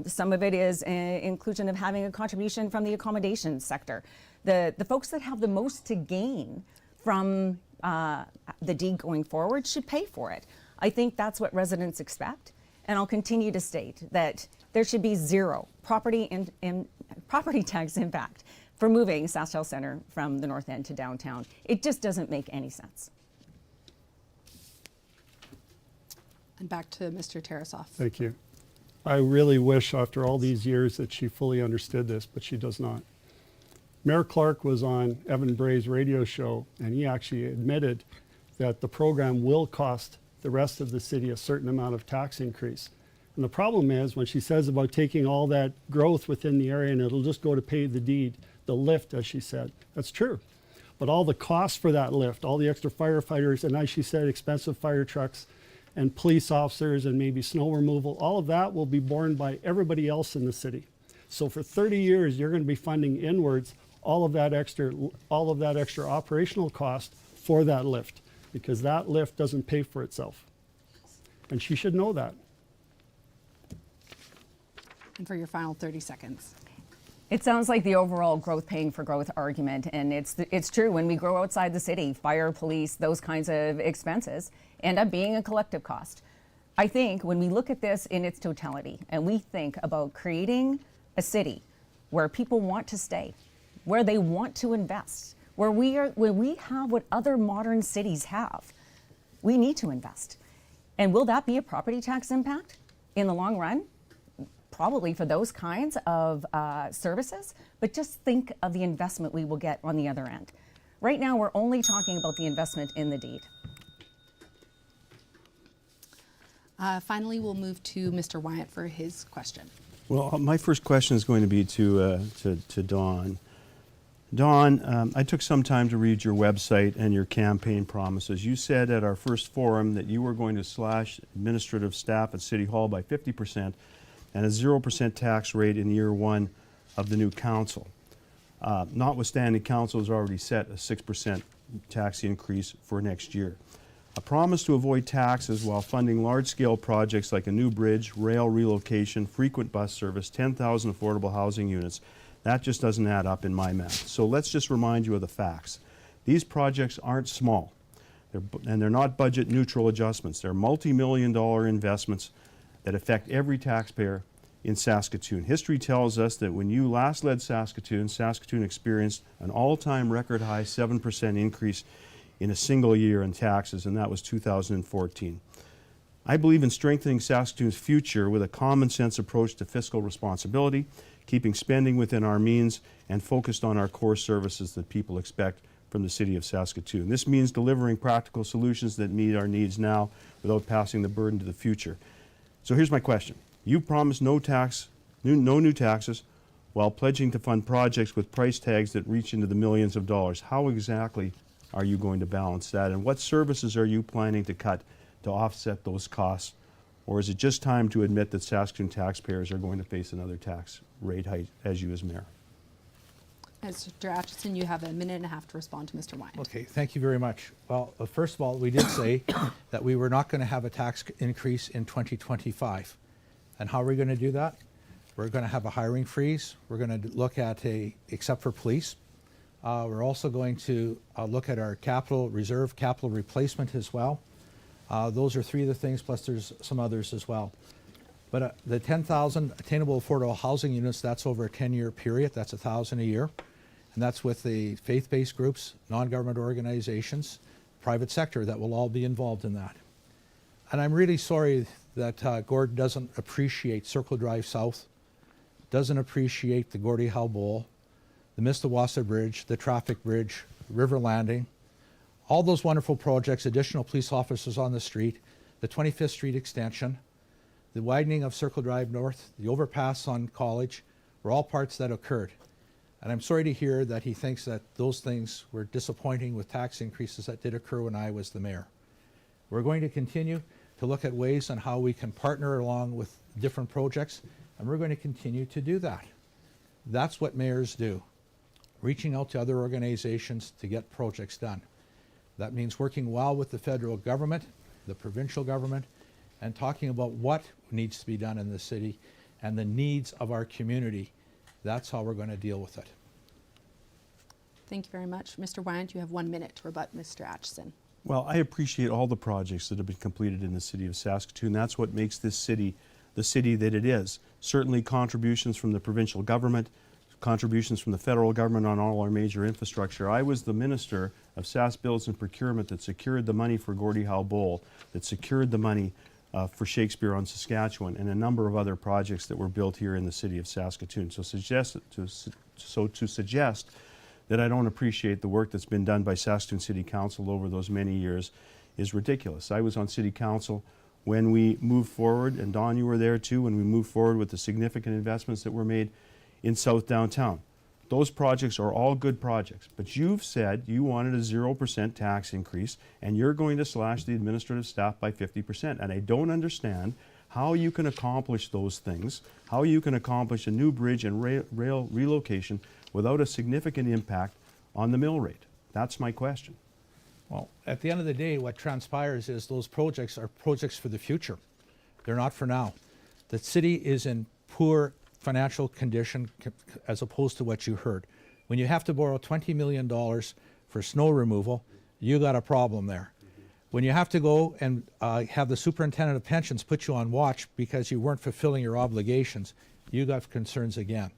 Some of it is inclusion of having a contribution from the accommodation sector. The folks that have the most to gain from the deed going forward should pay for it. I think that's what residents expect, and I'll continue to state that there should be zero property tax impact for moving SaskTel Centre from the North End to downtown. It just doesn't make any sense. And back to Mr. Tarasoff. Thank you. I really wish after all these years that she fully understood this, but she does not. Mayor Clark was on Evan Bray's radio show, and he actually admitted that the program will cost the rest of the city a certain amount of tax increase. And the problem is when she says about taking all that growth within the area and it'll just go to pay the deed, the lift, as she said, that's true. But all the costs for that lift, all the extra firefighters, and as she said, expensive fire trucks and police officers and maybe snow removal, all of that will be borne by everybody else in the city. So for 30 years, you're going to be funding inwards all of that extra operational cost for that lift, because that lift doesn't pay for itself. And she should know that. And for your final 30 seconds. It sounds like the overall growth paying for growth argument, and it's true. When we grow outside the city, fire, police, those kinds of expenses end up being a collective cost. I think when we look at this in its totality and we think about creating a city where people want to stay, where they want to invest, where we have what other modern cities have, we need to invest. And will that be a property tax impact in the long run? Probably for those kinds of services, but just think of the investment we will get on the other end. Right now, we're only talking about the investment in the deed. Finally, we'll move to Mr. Wyant for his question. Well, my first question is going to be to Dawn. Dawn, I took some time to read your website and your campaign promises. You said at our first forum that you were going to slash administrative staff at City Hall by 50% and a 0% tax rate in year one of the new council. Notwithstanding, council has already set a 6% tax increase for next year. A promise to avoid taxes while funding large-scale projects like a new bridge, rail relocation, frequent bus service, 10,000 affordable housing units, that just doesn't add up in my math. So let's just remind you of the facts. These projects aren't small, and they're not budget-neutral adjustments. They're multi-million-dollar investments that affect every taxpayer in Saskatoon. History tells us that when you last led Saskatoon, Saskatoon experienced an all-time record-high 7% increase in a single year in taxes, and that was 2014. I believe in strengthening Saskatoon's future with a common sense approach to fiscal responsibility, keeping spending within our means, and focused on our core services that people expect from the City of Saskatoon. This means delivering practical solutions that meet our needs now without passing the burden to the future. So here's my question. You promised no new taxes while pledging to fund projects with price tags that reach into the millions of dollars. How exactly are you going to balance that? And what services are you planning to cut to offset those costs? Or is it just time to admit that Saskatoon taxpayers are going to face another tax rate hike as you as mayor? Mr. Atchison, you have a minute and a half to respond to Mr. Wyant. Okay, thank you very much. Well, first of all, we did say that we were not going to have a tax increase in 2025. And how are we going to do that? We're going to have a hiring freeze. We're going to look at except for police. We're also going to look at our capital reserve, capital replacement as well. Those are three of the things, plus there's some others as well. But the 10,000 attainable affordable housing units, that's over a 10-year period. That's 1,000 a year. And that's with the faith-based groups, non-government organizations, private sector that will all be involved in that. And I'm really sorry that Gordon doesn't appreciate Circle Drive South, doesn't appreciate the Gordie Howe Bowl, the Mistawassa Bridge, the traffic bridge, River Landing, all those wonderful projects, additional police officers on the street, the 25th Street extension, the widening of Circle Drive North, the overpass on College, were all parts that occurred. And I'm sorry to hear that he thinks that those things were disappointing with tax increases that did occur when I was the mayor. We're going to continue to look at ways on how we can partner along with different projects, and we're going to continue to do that. That's what mayors do, reaching out to other organizations to get projects done. That means working well with the federal government, the provincial government, and talking about what needs to be done in the city and the needs of our community. That's how we're going to deal with it. Thank you very much. Mr. Wyant, you have 1 minute to rebut Mr. Atchison. Well, I appreciate all the projects that have been completed in the City of Saskatoon. That's what makes this city the city that it is. Certainly contributions from the provincial government, contributions from the federal government on all our major infrastructure. I was the Minister of Sask Builds and Procurement that secured the money for Gordie Howe Bowl, that secured the money for Shakespeare on Saskatchewan, and a number of other projects that were built here in the City of Saskatoon. So to suggest that I don't appreciate the work that's been done by Saskatoon City Council over those many years is ridiculous. I was on City Council when we moved forward, and Don, you were there too, when we moved forward with the significant investments that were made in South Downtown. Those projects are all good projects, but you've said you wanted a 0% tax increase, and you're going to slash the administrative staff by 50%. And I don't understand how you can accomplish those things, how you can accomplish a new bridge and rail relocation without a significant impact on the mill rate. That's my question. Well, at the end of the day, what transpires is those projects are projects for the future. They're not for now. The city is in poor financial condition as opposed to what you heard. When you have to borrow $20 million for snow removal, you got a problem there. When you have to go and have the superintendent of pensions put you on watch because you weren't fulfilling your obligations, you got concerns again.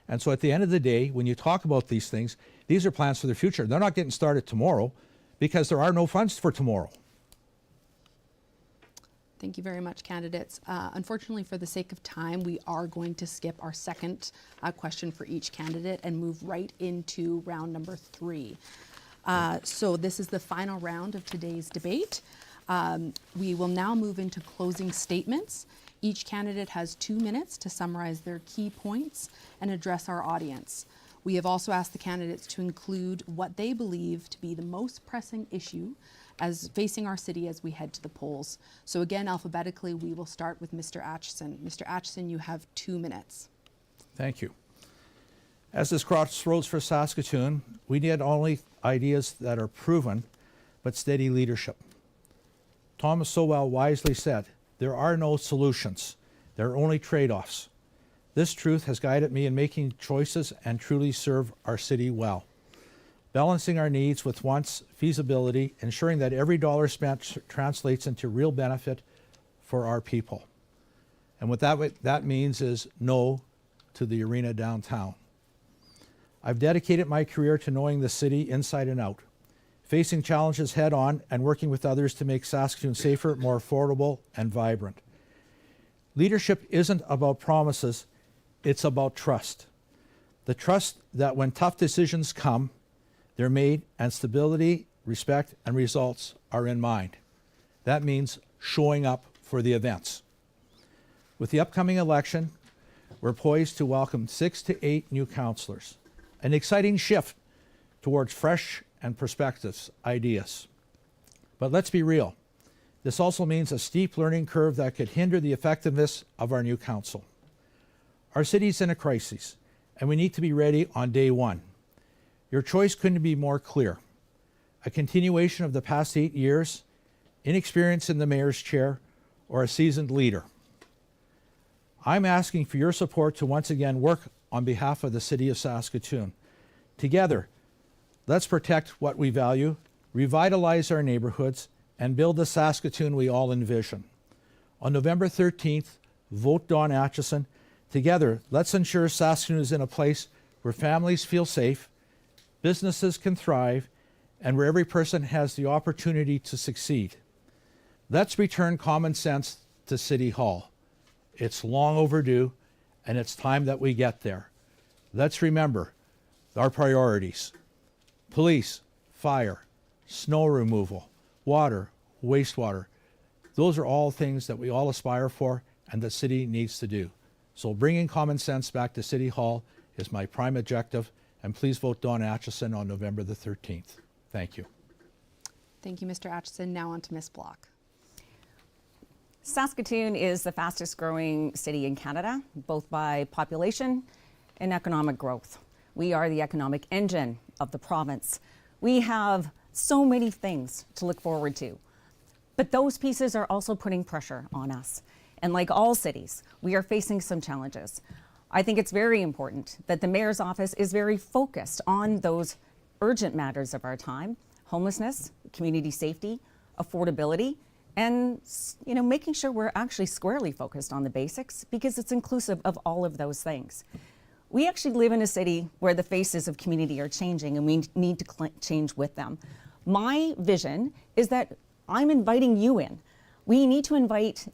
And so at the end of the day, when you talk about these things, these are plans for the future. They're not getting started tomorrow because there are no funds for tomorrow. Thank you very much, candidates. Unfortunately, for the sake of time, we are going to skip our second question for each candidate and move right into round number 3. So this is the final round of today's debate. We will now move into closing statements. Each candidate has 2 minutes to summarize their key points and address our audience. We have also asked the candidates to include what they believe to be the most pressing issue as facing our city as we head to the polls. So again, alphabetically, we will start with Mr. Atchison. Mr. Atchison, you have 2 minutes. Thank you. As this crossroads for Saskatoon, we need only ideas that are proven, but steady leadership. Thomas Sowell wisely said, "There are no solutions, there are only trade-offs." This truth has guided me in making choices and truly serve our city well. Balancing our needs with wants, feasibility, ensuring that every dollar spent translates into real benefit for our people. And what that means is no to the arena downtown. I've dedicated my career to knowing the city inside and out, facing challenges head on and working with others to make Saskatoon safer, more affordable, and vibrant. Leadership isn't about promises, it's about trust. The trust that when tough decisions come, they're made and stability, respect, and results are in mind. That means showing up for the events. With the upcoming election, we're poised to welcome 6 to 8 new councillors, an exciting shift towards fresh and perspectives, ideas. But let's be real. This also means a steep learning curve that could hinder the effectiveness of our new council. Our city's in a crisis, and we need to be ready on day one. Your choice couldn't be more clear. A continuation of the past 8 years, inexperience in the mayor's chair, or a seasoned leader. I'm asking for your support to once again work on behalf of the city of Saskatoon. Together, let's protect what we value, revitalize our neighborhoods, and build the Saskatoon we all envision. On November 13th, vote Dawn Atchison. Together, let's ensure Saskatoon is in a place where families feel safe, businesses can thrive, and where every person has the opportunity to succeed. Let's return common sense to City Hall. It's long overdue, and it's time that we get there. Let's remember our priorities: police, fire, snow removal, water, wastewater. Those are all things that we all aspire for and the city needs to do. So bringing common sense back to City Hall is my prime objective, and please vote Dawn Atchison on November the 13th. Thank you. Thank you, Mr. Atchison. Now on to Ms. Block. Saskatoon is the fastest growing city in Canada, both by population and economic growth. We are the economic engine of the province. We have so many things to look forward to, but those pieces are also putting pressure on us. And like all cities, we are facing some challenges. I think it's very important that the mayor's office is very focused on those urgent matters of our time: homelessness, community safety, affordability, and making sure we're actually squarely focused on the basics, because it's inclusive of all of those things. We actually live in a city where the faces of community are changing, and we need to change with them. My vision is that I'm inviting you in. We need to invite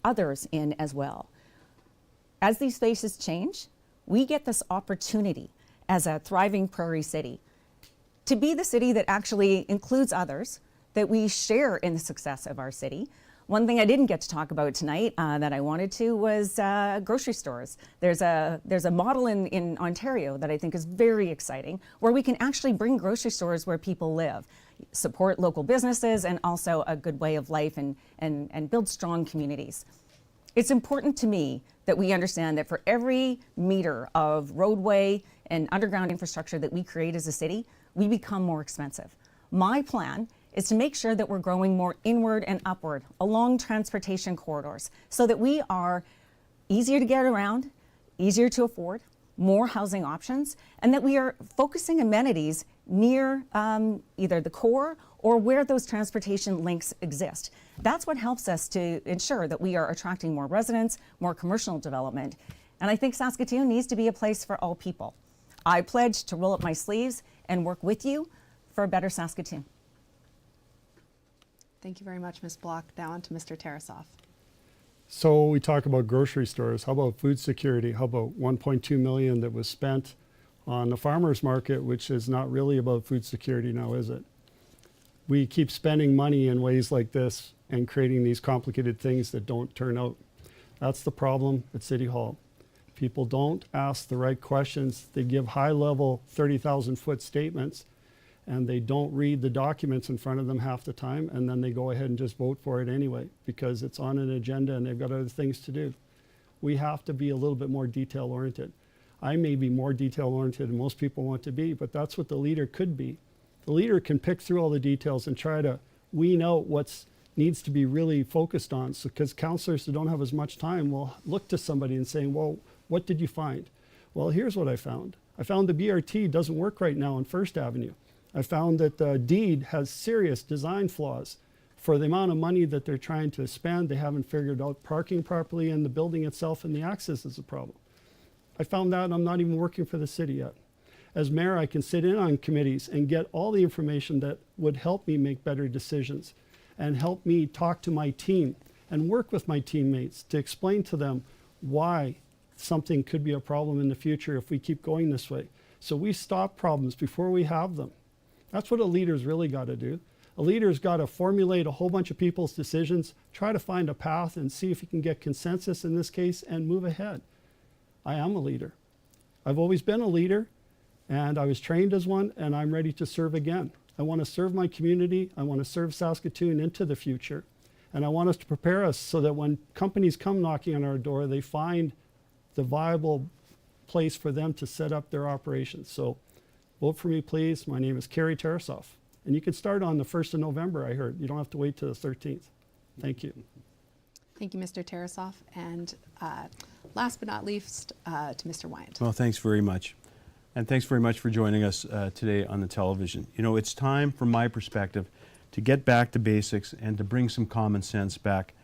others in as well. As these faces change, we get this opportunity as a thriving prairie city to be the city that actually includes others, that we share in the success of our city. One thing I didn't get to talk about tonight that I wanted to was grocery stores. There's a model in Ontario that I think is very exciting, where we can actually bring grocery stores where people live, support local businesses, and also a good way of life, and build strong communities. It's important to me that we understand that for every meter of roadway and underground infrastructure that we create as a city, we become more expensive. My plan is to make sure that we're growing more inward and upward along transportation corridors, so that we are easier to get around, easier to afford, more housing options, and that we are focusing amenities near either the core or where those transportation links exist. That's what helps us to ensure that we are attracting more residents, more commercial development. And I think Saskatoon needs to be a place for all people. I pledge to roll up my sleeves and work with you for a better Saskatoon. Thank you very much, Ms. Block. Now on to Mr. Tarasoff. So we talk about grocery stores. How about food security? How about 1.2 million that was spent on the farmers market, which is not really about food security now, is it? we keep spending money in ways like this and creating these complicated things that don't turn out. That's the problem at City Hall. People don't ask the right questions. They give high-level 30,000-foot statements, and they don't read the documents in front of them half the time, and then they go ahead and just vote for it anyway because it's on an agenda and they've got other things to do. We have to be a little bit more detail-oriented. I may be more detail-oriented than most people want to be, but that's what the leader could be. The leader can pick through all the details and try to wean out what needs to be really focused on. So, because councillors who don't have as much time will look to somebody and say, well, what did you find? Well, here's what I found. I found the BRT doesn't work right now on First Avenue. I found that the deed has serious design flaws. For the amount of money that they're trying to spend, they haven't figured out parking properly, and the building itself and the access is a problem. I found that, and I'm not even working for the city yet. As mayor, I can sit in on committees and get all the information that would help me make better decisions and help me talk to my team and work with my teammates to explain to them why something could be a problem in the future if we keep going this way. So we stop problems before we have them. That's what a leader's really got to do. A leader's got to formulate a whole bunch of people's decisions, try to find a path and see if he can get consensus in this case and move ahead. I am a leader. I've always been a leader, and I was trained as one, and I'm ready to serve again. I want to serve my community. I want to serve Saskatoon into the future. And I want us to prepare us so that when companies come knocking on our door, they find the viable place for them to set up their operations. So vote for me, please. My name is Cary Tarasoff. And you can start on the 1st of November, I heard. You don't have to wait till the 13th. Thank you. Thank you, Mr. Tarasoff. And last but not least, to Mr. Wyant. Well, thanks very much. And thanks very much for joining us today on the television. You know, it's time, from my perspective, to get back to basics and to bring some common sense back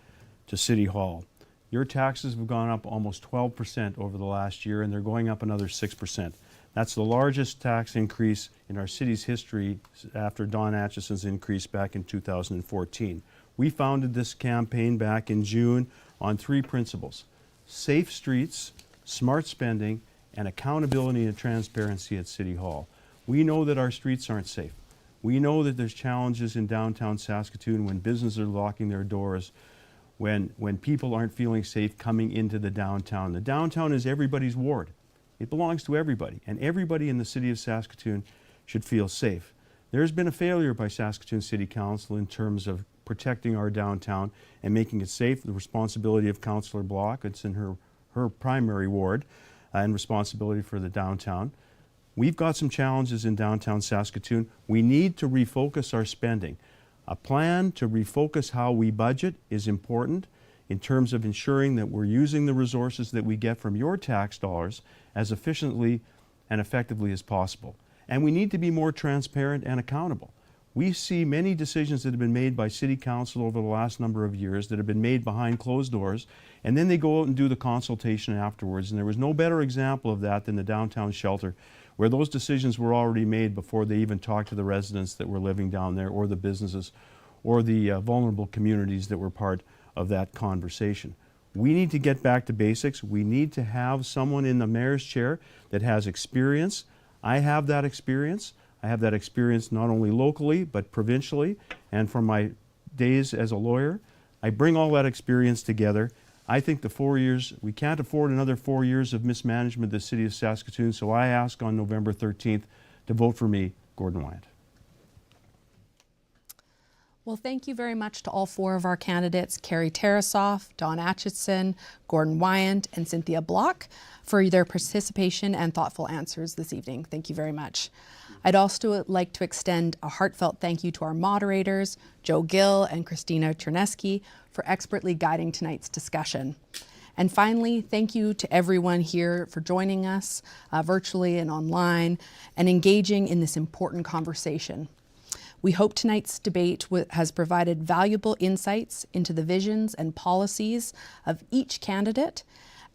to City Hall. Your taxes have gone up almost 12% over the last year, and they're going up another 6%. That's the largest tax increase in our city's history after Don Atchison's increase back in 2014. We founded this campaign back in June on 3 principles: safe streets, smart spending, and accountability and transparency at City Hall. We know that our streets aren't safe. We know that there's challenges in downtown Saskatoon when businesses are locking their doors, when people aren't feeling safe coming into the downtown. The downtown is everybody's ward. It belongs to everybody, and everybody in the city of Saskatoon should feel safe. There's been a failure by Saskatoon City Council in terms of protecting our downtown and making it safe. The responsibility of Councillor Block, it's in her primary ward, and responsibility for the downtown. We've got some challenges in downtown Saskatoon. We need to refocus our spending. A plan to refocus how we budget is important in terms of ensuring that we're using the resources that we get from your tax dollars as efficiently and effectively as possible. And we need to be more transparent and accountable. We see many decisions that have been made by City Council over the last number of years that have been made behind closed doors, and then they go out and do the consultation afterwards. And there was no better example of that than the downtown shelter, where those decisions were already made before they even talked to the residents that were living down there, or the businesses, or the vulnerable communities that were part of that conversation. We need to get back to basics. We need to have someone in the mayor's chair that has experience. I have that experience. I have that experience not only locally, but provincially, and from my days as a lawyer. I bring all that experience together. I think the 4 years, we can't afford another 4 years of mismanagement of the city of Saskatoon, so I ask on November 13th to vote for me, Gordon Wyant. Well, thank you very much to all 4 of our candidates, Cary Tarasoff, Don Atchison, Gordon Wyant, and Cynthia Block, for their participation and thoughtful answers this evening. Thank you very much. I'd also like to extend a heartfelt thank you to our moderators, Joe Gill and Christina Cherneski, for expertly guiding tonight's discussion. And finally, thank you to everyone here for joining us virtually and online and engaging in this important conversation. We hope tonight's debate has provided valuable insights into the visions and policies of each candidate.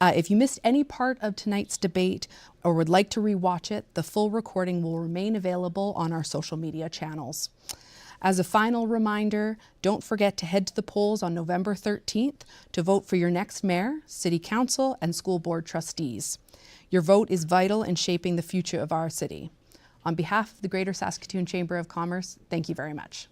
If you missed any part of tonight's debate or would like to rewatch it, the full recording will remain available on our social media channels. As a final reminder, don't forget to head to the polls on November 13th to vote for your next mayor, city council, and school board trustees. Your vote is vital in shaping the future of our city. On behalf of the Greater Saskatoon Chamber of Commerce, thank you very much.